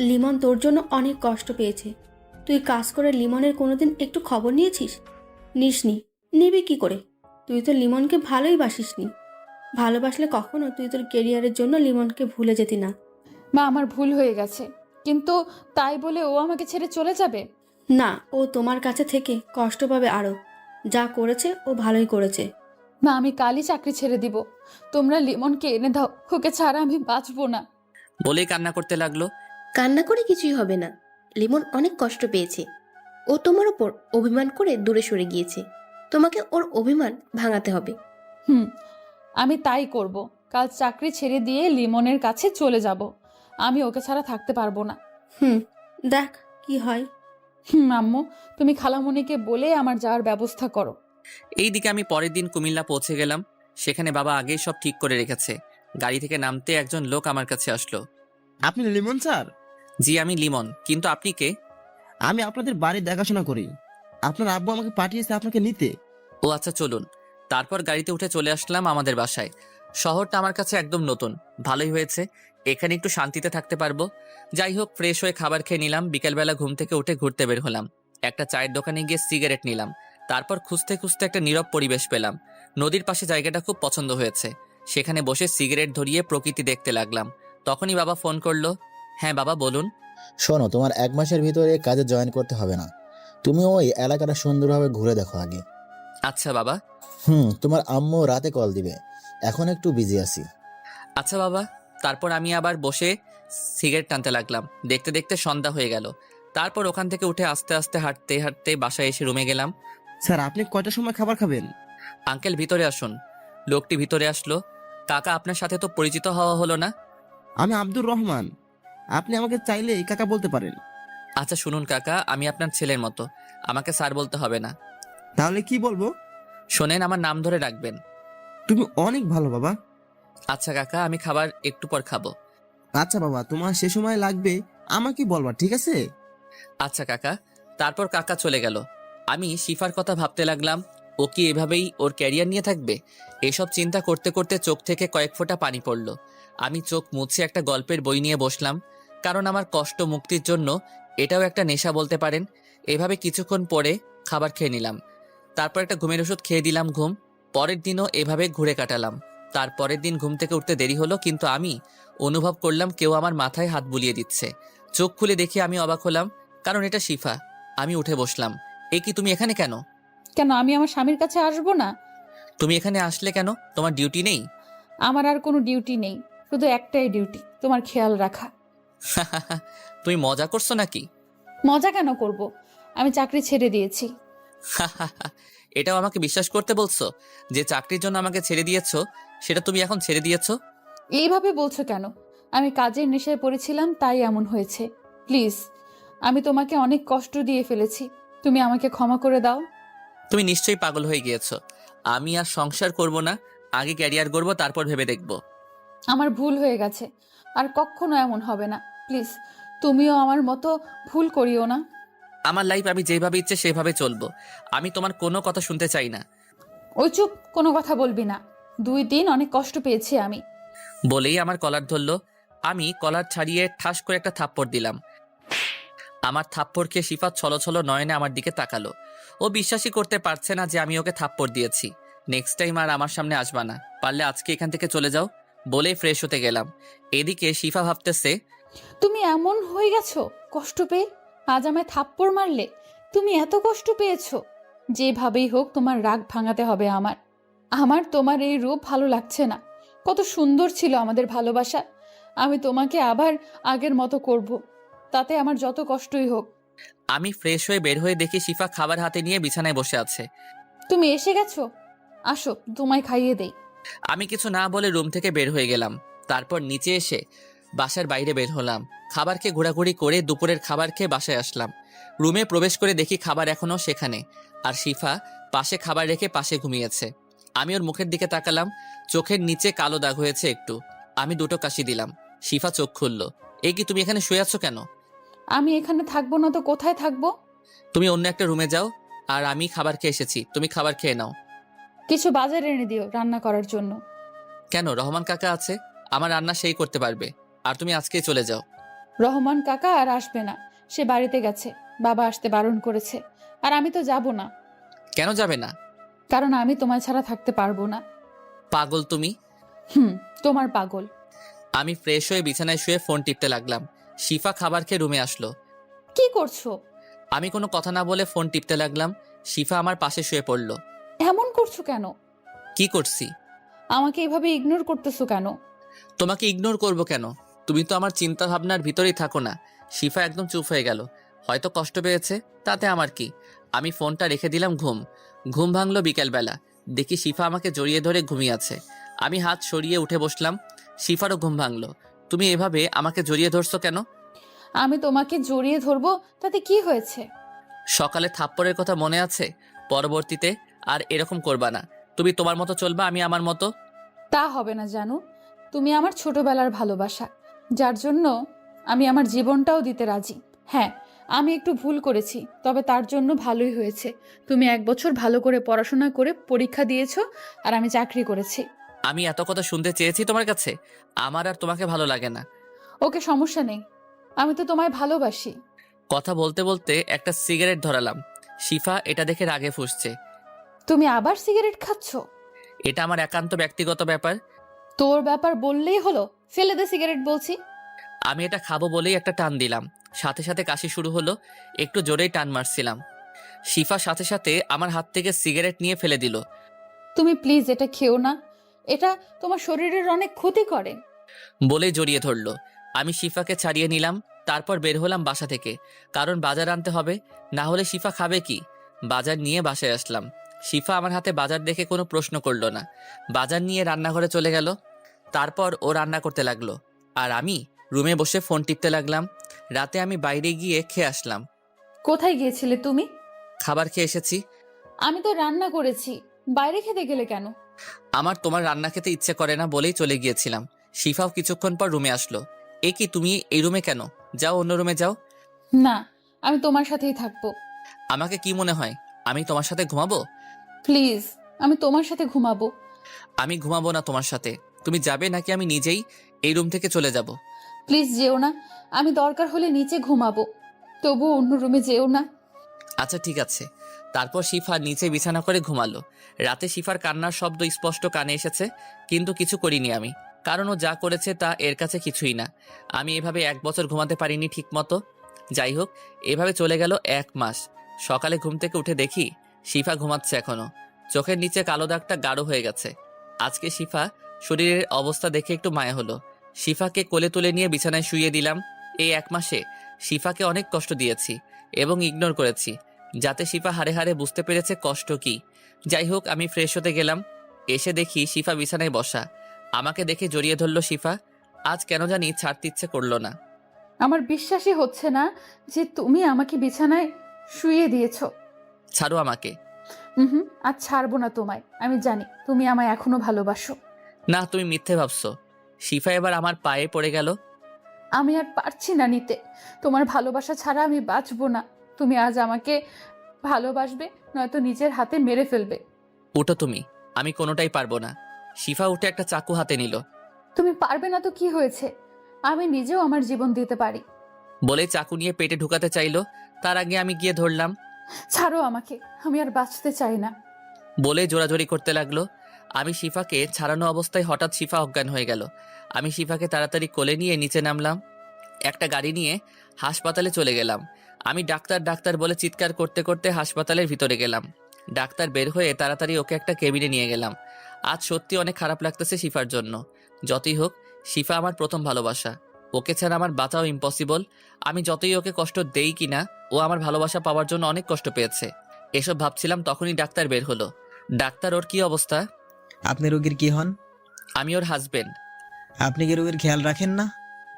লিমন তোর জন্য অনেক কষ্ট পেয়েছে। তুই কাজ করে লিমনের কোনোদিন একটু খবর নিয়েছিস? নিসনি, নিবি কি করে? তুই তো লিমনকে ভালোই বাসিসনি। ভালোবাসলে কখনো তুই তোর কেরিয়ারের জন্য লিমনকে ভুলে যেতি না। মা, আমার ভুল হয়ে গেছে, কিন্তু তাই বলে ও আমাকে ছেড়ে চলে যাবে? না, ও তোমার কাছে থেকে কষ্ট পাবে আরও। যা করেছে ও ভালোই করেছে। মা, আমি কালই চাকরি ছেড়ে দিব। তোমরা লিমনকে এনে দাও, ওকে ছাড়া আমি বাঁচবো না। বলেই কান্না করতে লাগলো। কান্না করে কিছুই হবে না। লিমন অনেক কষ্ট পেয়েছে। ও তোমার ওপর অভিমান করে দূরে সরে গিয়েছে। তোমাকে ওর অভিমান ভাঙাতে হবে। আমি তাই করব। কাল চাকরি ছেড়ে দিয়ে লিমনের কাছে চলে যাব। আমি ওকে ছাড়া থাকতে পারবো না। দেখ কি হয়। আম্মু, তুমি খালামণিকে বলে আমার যাওয়ার ব্যবস্থা করো। এইদিকে আমি পরের দিন কুমিল্লা পৌঁছে গেলাম। সেখানে বাবা আগেই সব ঠিক করে রেখেছে। গাড়ি থেকে নামতে একজন লোক আমার কাছে আসলো। আপনি লিমন স্যার? জি, আমি লিমন। কিন্তু আপনি কে? আমি আপনাদের বাড়ি দেখাশোনা করি। আপনার আব্বু আমাকে পাঠিয়েছে আপনাকে নিতে। ও আচ্ছা, চলুন। তারপর গাড়িতে উঠে চলে আসলাম আমাদের বাসায়। শহরটা আমার কাছে একদম নতুন। ভালোই হয়েছে, এখানে একটু শান্তিতে থাকতে পারবো। যাই হোক, ফ্রেশ হয়ে খাবার খেয়ে নিলাম। বিকেলবেলা ঘুম থেকে উঠে ঘুরতে বের হলাম। একটা চায়ের দোকানে গিয়ে সিগারেট নিলাম। তারপর খুঁজতে খুঁজতে একটা নীরব পরিবেশ পেলাম। নদীর পাশে জায়গাটা খুব পছন্দ হয়েছে। সেখানে বসে সিগারেট ধরিয়ে প্রকৃতি দেখতে লাগলাম। তখনই বাবা ফোন করলো। হ্যাঁ বাবা, বলুন। শোনো, তোমার 1 মাসের ভিতরে কাজে জয়েন করতে হবে না। তুমি ওই এলাকাটা সুন্দরভাবে ঘুরে দেখো আগে। আচ্ছা বাবা। তোমার আম্মু রাতে কল দিবে। এখন একটু বিজি আছি। আচ্ছা বাবা। তারপর আমি আবার বসে সিগারেট টানতে লাগলাম। দেখতে দেখতে সন্ধ্যা হয়ে গেল। তারপর ওখান থেকে উঠে আস্তে আস্তে হাঁটতে হাঁটতে বাসায় এসে রুমে গেলাম। স্যার, আপনি কয়টার সময় খাবার খাবেন? আঙ্কেল, ভিতরে আসুন। লোকটি ভিতরে আসলো। কাকা, আপনার সাথে তো পরিচিত হওয়া হলো না। আমি আব্দুর রহমান। আপনি আমাকে চাইলে এই কাকা বলতে পারেন। আচ্ছা শুনুন কাকা, আমি আপনার ছেলের মতো। আমাকে স্যার বলতে হবে না। তাহলে কি বলবো? শোনেন, আমার নাম ধরে রাখবেন। তুমি অনেক ভালো বাবা। আচ্ছা কাকা, আমি খাবার একটু পর খাবো। আচ্ছা বাবা, তোমার সে সময় লাগবে আমাকে বলবা, ঠিক আছে? আচ্ছা কাকা। তারপর কাকা চলে গেল। আমি শিফার কথা ভাবতে লাগলাম। ও কি এভাবেই ওর ক্যারিয়ার নিয়ে থাকবে? এসব চিন্তা করতে করতে চোখ থেকে কয়েক ফোঁটা পানি পড়ল। আমি চোখ মুছে একটা গল্পের বই নিয়ে বসলাম। কারণ আমার কষ্ট মুক্তির জন্য এটাও একটা নেশা বলতে পারেন। এভাবে কিছুক্ষণ পরে খাবার খেয়ে নিলাম। তারপর একটা ঘুমের ওষুধ খেয়ে দিলাম ঘুম। পরের দিনও এভাবে ঘুরে কাটালাম। তারপরের দিন ঘুম থেকে উঠতে দেরি হলো, কিন্তু আমি অনুভব করলাম কেউ আমার মাথায় হাত বুলিয়ে দিচ্ছে। চোখ খুলে দেখে আমি অবাক হলাম, কারণ এটা শিফা। আমি উঠে বসলাম। এ কি, তুমি এখানে কেন? কেন, আমি আমার স্বামীর কাছে আসবো না? তুমি এখানে আসলে কেন? তোমার ডিউটি নেই? আমার আর কোনো ডিউটি নেই, শুধু একটাই ডিউটি, তোমার খেয়াল রাখা। তুমি মজা করছো নাকি? মজা কেন করব? আমি চাকরি ছেড়ে দিয়েছি। এটাও আমাকে বিশ্বাস করতে বলছো যে চাকরির জন্য আমাকে ছেড়ে দিয়েছো, সেটা তুমি এখন ছেড়ে দিয়েছো? এইভাবে বলছো কেন? আমি কাজের নেশায় পড়েছিলাম, তাই এমন হয়েছে। প্লিজ, আমি তোমাকে অনেক কষ্ট দিয়ে ফেলেছি, তুমি আমাকে ক্ষমা করে দাও। তুমি নিশ্চয়ই পাগল হয়ে গিয়েছো। আমি আর সংসার করব না। আগে ক্যারিয়ার গড়বো, তারপর ভেবে দেখব। আমার ভুল হয়ে গেছে, আর কখনো এমন হবে না। প্লিজ, তুমিও আমার মতো ভুল করিও না। আমার লাইফ আমি যেভাবে ইচ্ছে সেভাবে চলবো। আমি তোমার কোনো কথা শুনতে চাই না। ওই চুপ, কোনো কথা বলবি না। 2 দিন অনেক কষ্ট পেয়েছি আমি। বলেই আমার কলার ধরলো। আমি কলার ছাড়িয়ে ঠাস করে একটা থাপ্পড় দিলাম। আমার থাপ্পড় খেয়ে শিফা ছলছল নয়নে আমার দিকে তাকালো। ও বিশ্বাসই করতে পারছে না যে আমি ওকে থাপ্পড় দিয়েছি। নেক্সট টাইম আর আমার সামনে আসবা না, পারলে আজকে এখান থেকে চলে যাও বলেই ফ্রেশ হতে গেলাম। এদিকে শিফা ভাবতেছে, তুমি এমন হয়ে গেছো কষ্ট পেয়ে? আজ আমায় থাপ্পড় মারলে? তুমি এত কষ্ট পেয়েছো? যেভাবেই হোক তোমার রাগ ভাঙাতে হবে আমার। আমার তোমার এই রূপ ভালো লাগছে না। কত সুন্দর ছিল আমাদের ভালোবাসা। আমি তোমাকে আবার আগের মতো করব, তাতে আমার যত কষ্টই হোক। আমি ফ্রেশ হয়ে বের হয়ে দেখি শিফা খাবার হাতে নিয়ে বিছানায় বসে আছে। তুমি এসে গেছো, আসো তোমায় খাইয়ে দেই। আমি কিছু না বলে রুম থেকে বের হয়ে গেলাম। তারপর নিচে এসে বাসার বাইরে বের হলাম। খাবার খেয়ে ঘোরাঘুরি করে দুপুরের খাবার খেয়ে বাসায় আসলাম। রুমে প্রবেশ করে দেখি খাবার এখনো সেখানে, আর শিফা পাশে খাবার রেখে পাশে ঘুমিয়েছে। আমি ওর মুখের দিকে তাকালাম, চোখের নিচে কালো দাগ হয়েছে একটু। আমি 2টো কাশি দিলাম। শিফা চোখ খুলল। এই কি, তুমি এখানে শুয়ে আছো কেন? আমি এখানে থাকবো না তো কোথায় থাকবো? তুমি অন্য একটা রুমে যাও, আর আমি খাবার খেয়ে এসেছি, তুমি খাবার খেয়ে নাও। কিছু বাজার এনে দিও রান্না করার জন্য। কেন, রহমান কাকা আছে, আমার রান্না সেই করতে পারবে। আর তুমি আজকেই চলে যাও। রহমান কাকা আর আসবে না, সে বাড়িতে গেছে। বাবা আসতে বারণ করেছে। আর আমি তো যাব না। কেন যাবে না? কারণ আমি তোমায় ছাড়া থাকতে পারবো না। পাগল তুমি। তোমার পাগল। আমি ফ্রেশ হয়ে বিছানায় শুয়ে ফোন টিপতে লাগলাম। শিফা খাবার খেয়ে রুমে আসলো। কি করছো? আমি কোনো কথা না বলে ফোন টিপতে লাগলাম। শিফা আমার পাশে শুয়ে পড়ল। এমন করছো কেন? কি করছি? আমাকে এভাবে ইগনোর করতেছো কেন? তোমাকে ইগনোর করব কেন? তুমি তো আমার চিন্তা ভাবনার ভিতরেই থাকো না। শিফা একদম চুপ হয়ে গেল। হয়তো কষ্ট পেয়েছে, তাতে আমার কি। আমি ফোনটা রেখে দিলাম। ঘুম ভাঙলো বিকেলবেলা। দেখি শিফা আমাকে জড়িয়ে ধরে ঘুমিয়ে আছে। আমি হাত সরিয়ে উঠে বসলাম। শিফারও ঘুম ভাঙলো। তুমি এভাবে আমাকে জড়িয়ে ধরছো কেন? আমি তোমাকে জড়িয়ে ধরবো তাতে কি হয়েছে? সকালে থাপ্পড়ের কথা মনে আছে? পরবর্তীতে আর এরকম করবা না। তুমি তোমার মতো চলবা, আমি আমার মতো। তা হবে না জানো। তুমি আমার ছোটবেলার ভালোবাসা, যার জন্য আমি আমার জীবনটাও দিতে রাজি। হ্যাঁ, আমি একটু ভুল করেছি, তবে তার জন্য ভালোই হয়েছে। তুমি 1 বছর ভালো করে পড়াশোনা করে পরীক্ষা দিয়েছো, আর আমি চাকরি করেছি। আমি এত কথা শুনতে চেয়েছি তোমার কাছে? আমার আর তোমাকে ভালো লাগে না। ওকে, সমস্যা নেই, আমি তো তোমায় ভালোবাসি। কথা বলতে বলতে একটা সিগারেট ধরালাম। শিফা এটা দেখে রাগে ফুঁসছে। তুমি আবার সিগারেট খাচ্ছো? এটা আমার একান্ত ব্যক্তিগত ব্যাপার। তোর ব্যাপার বললেই হলো, ফেলে দে সিগারেট বলছি। আমি এটা খাবো বলেই একটা টান দিলাম। সাথে সাথে কাশি শুরু হলো। একটু জোরেই টান মারছিলাম। শিফা সাথে সাথে আমার হাত থেকে সিগারেট নিয়ে ফেলে দিল। তুমি প্লিজ এটা খেও না, এটা তোমার শরীরের অনেক ক্ষতি করে। বলেই জড়িয়ে ধরলো। আমি শিফাকে ছাড়িয়ে নিলাম। তারপর বের হলাম বাসা থেকে, কারণ বাজার আনতে হবে, না হলে শিফা খাবে কি। বাজার নিয়ে বাসায় আসলাম। শিফা আমার হাতে বাজার দেখে কোনো প্রশ্ন করলো না। বাজার নিয়ে রান্নাঘরে চলে গেল। তারপর ও রান্না করতে লাগলো, আর আমি রুমে বসে ফোন টিপতে লাগলাম। রাতে আমি বাইরে গিয়ে খেয়ে আসলাম। কোথায় গিয়েছিলে তুমি? খাবার খেয়ে এসেছি। আমি তো রান্না করেছি, বাইরে খেতে গেলে কেন? আমার তোমার রান্না খেতে ইচ্ছে করে না বলেই চলে গিয়েছিলাম। শিফাও কিছুক্ষণ পর রুমে আসলো। এ কি, তুমি এই রুমে কেন? যাও অন্য রুমে যাও। না, আমি তোমার সাথেই থাকবো। আমাকে কি মনে হয় আমি তোমার সাথে ঘুমাবো? প্লিজ, আমি তোমার সাথে ঘুমাবো। আমি ঘুমাবো না তোমার সাথে। তুমি যাবে নাকি আমি নিজেই এই রুম থেকে চলে যাব? প্লিজ যেও না, আমি দরকার হলে নিচে ঘুমাবো, তবু অন্য রুমে যেও না। আচ্ছা ঠিক আছে। তারপর শিফা নিচে বিছানা করে ঘুমালো। রাতে শিফার কান্নার শব্দ স্পষ্ট কানে এসেছে, কিন্তু কিছু করিনি আমি, কারণ ও যা করেছে তা এর কাছে কিছুই না। আমি এভাবে 1 বছর ঘুমাতে পারিনি ঠিক মতো। যাই হোক, এভাবে চলে গেল 1 মাস। সকালে ঘুম থেকে উঠে দেখি শিফা ঘুমাচ্ছে এখনো। চোখের নিচে কালো দাগটা গাঢ় হয়ে গেছে। আজকে শিফা শরীরের অবস্থা দেখে একটু মায়া হলো। শিফাকে কোলে তুলে নিয়ে বিছানায় শুইয়ে দিলাম। এই 1 মাসে শিফাকে অনেক কষ্ট দিয়েছি এবং ইগনোর করেছি, যাতে শিফা হাড়ে হাড়ে বুঝতে পেরেছে কষ্ট কি। যাই হোক, আমি ফ্রেশ হতে গেলাম। এসে দেখি শিফা বিছানায় বসা। আমাকে দেখে জড়িয়ে ধরল শিফা। আজ কেন জানি ছাড়তে ইচ্ছে করলো না। আমার বিশ্বাসই হচ্ছে না যে তুমি আমাকে বিছানায় শুইয়ে দিয়েছো। ছাড়ো আমাকে। হুম, আজ ছাড়বো না তোমায়। আমি জানি তুমি আমায় এখনো ভালোবাসো। না, তুমি মিথ্যে ভাবছো। শিফা এবার আমার পায়ে পড়ে গেল। আমি আর পারছি না নিতে। তোমার ভালোবাসা ছাড়া আমি বাঁচবো না। তুমি আজ আমাকে ভালোবাসবে, নয়তো নিজের হাতে মেরে ফেলবে। উঠো তুমি, আমি কোনোটাই পারবো না। শিফা উঠে একটা চাকু হাতে নিল। তুমি পারবে না তো কি হয়েছে? আমি নিজেও আমার জীবন দিতে পারি। বলে চাকু নিয়ে পেটে ঢুকাতে চাইলো, তার আগে আমি গিয়ে ধরলাম। ছাড়ো আমাকে, আমি আর বাঁচতে চাই না। বলে জোরাজোরি করতে লাগলো। আমি শিফাকে ছাড়ানো অবস্থায় হঠাৎ শিফা অজ্ঞান হয়ে গেল। আমি শিফাকে তাড়াতাড়ি কোলে নিয়ে নিচে নামলাম। একটা গাড়ি নিয়ে হাসপাতালে চলে গেলাম। আমি ডাক্তার ডাক্তার বলে চিৎকার করতে করতে হাসপাতালের ভিতরে গেলাম। ডাক্তার বের হয়ে তাড়াতাড়ি ওকে একটা কেবিনে নিয়ে গেলাম। আজ সত্যি অনেক খারাপ লাগতেছে শিফার জন্য। যতই হোক, শিফা আমার প্রথম ভালোবাসা। ওকে ছাড়া আমার বাঁচাও ইম্পসিবল। আমি যতই ওকে কষ্ট দেই কিনা, ও আমার ভালোবাসা পাওয়ার জন্য অনেক কষ্ট পেয়েছে। এসব ভাবছিলাম, তখনই ডাক্তার বের হলো। ডাক্তার, ওর কি অবস্থা? আপনি রোগীর কি হন? আমি ওর হাজবেন্ড। আপনি কি রোগীর খেয়াল রাখেন না?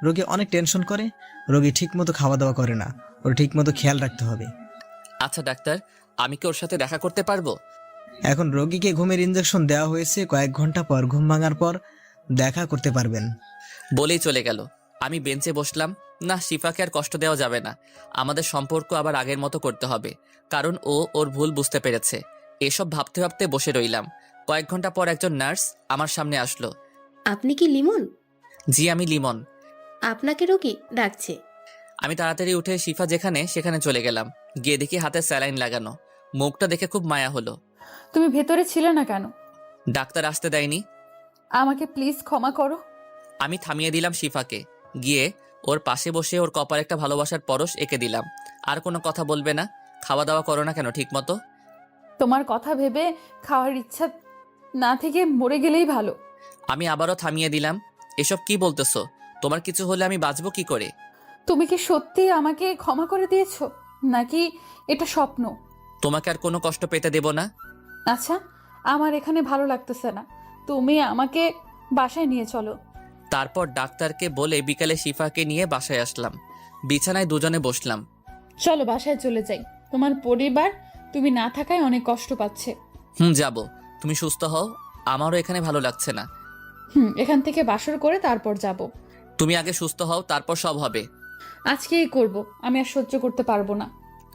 রোগী অনেক টেনশন করে, রোগী ঠিক মতো খাওয়া দাওয়া করে না, ওর ঠিক মতো খেয়াল রাখতে হবে। আচ্ছা ডাক্তার, আমি কি ওর সাথে দেখা করতে পারবো? এখন রোগীকে ঘুমের ইঞ্জেকশন দেওয়া হয়েছে, কয়েক ঘন্টা পর ঘুম ভাঙার পর দেখা করতে পারবেন। বলেই চলে গেল। আমি বেঞ্চে বসলাম। না, শিফাকে আর কষ্ট দেওয়া যাবে না। আমাদের সম্পর্ক আবার আগের মতো করতে হবে, কারণ ও ওর ভুল বুঝতে পেরেছে। এসব ভাবতে ভাবতে বসে রইলাম। কয়েক ঘন্টা পর একজন নার্স আমার সামনে আসলো। আপনি কি লিমন? জি, আমি লিমন। আপনাকে রোগী ডাকছে। আমি তাড়াতাড়ি উঠে শিফা যেখানে সেখানে চলে গেলাম। গিয়ে দেখি হাতে স্যালাইন লাগানো। মুখটা দেখে খুব মায়া হলো। তুমি ভেতরে ছিলে না কেন? ডাক্তার আসতে দেয়নি। আমাকে প্লিজ ক্ষমা করো। আমি থামিয়ে দিলাম শিফাকে। গিয়ে ওর পাশে বসে ওর কপালে একটা ভালোবাসার পরশ এঁকে দিলাম। আর কোনো কথা বলবে না? খাওয়া দাওয়া করো না কেন ঠিক মতো? তোমার কথা ভেবে খাওয়ার ইচ্ছা না থেকে মরে গেলেই ভালো। আমি আবারও থামিয়ে দিলাম। এসব কি বলতেছো? তোমার কিছু হলে আমি বাঁচবো কি করে? তুমি কি সত্যি আমাকে ক্ষমা করে দিয়েছো, নাকি এটা স্বপ্ন? তোমাকে আর কোনো কষ্ট পেতে দেব না। আচ্ছা, আমার এখানে ভালো লাগতেছে না। তুমি আমাকে বাসায় নিয়ে চলো। তারপর ডাক্তারকে বলে বিকালে শিফাকে নিয়ে বাসায় আসলাম। বিছানায় দুজনে বসলাম। চলো বাসায় চলে যাই। তোমার পরিবার তুমি না থাকায় অনেক কষ্ট পাচ্ছে। যাব। তুমি সুস্থ হও, আমারও এখানে ভালো লাগছে না। এখান থেকে বাসর করে তারপর যাব। তুমি আগে সুস্থ হও, তারপর সব হবে। আজকেই করব, আমি আর সহ্য করতে পারবো না।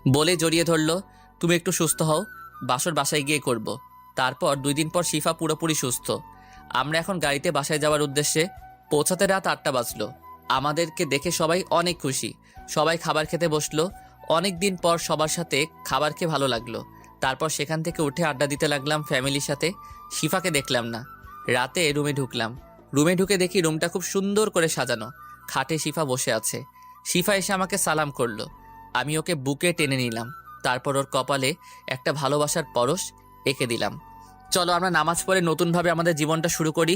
বলে জড়িয়ে ধরলো। তুমি একটু সুস্থ হও, বাসর বাসায় গিয়ে করব। তারপর 2 দিন পর শিফা পুরোপুরি সুস্থ। আমরা এখন গাড়িতে বাসায় যাওয়ার উদ্দেশ্যে। পৌঁছাতে রাত 8টা বাজলো। আমাদেরকে দেখে সবাই অনেক খুশি। সবাই খাবার খেতে বসলো। অনেক দিন পর সবার সাথে খাবার খেয়ে ভালো লাগলো। তারপর সেখান থেকে উঠে আড্ডা দিতে লাগলাম ফ্যামিলির সাথে। শিফাকে দেখলাম না। রাতে রুমে ঢুকলাম। রুমে ঢুকে দেখি রুমটা খুব সুন্দর করে সাজানো। খাটে শিফা বসে আছে। শিফা এসে আমাকে সালাম করলো। আমি ওকে বুকে টেনে নিলাম। তারপর ওর কপালে একটা ভালোবাসার পরশ এঁকে দিলাম। চলো আমরা নামাজ পড়ে নতুনভাবে আমাদের জীবনটা শুরু করি।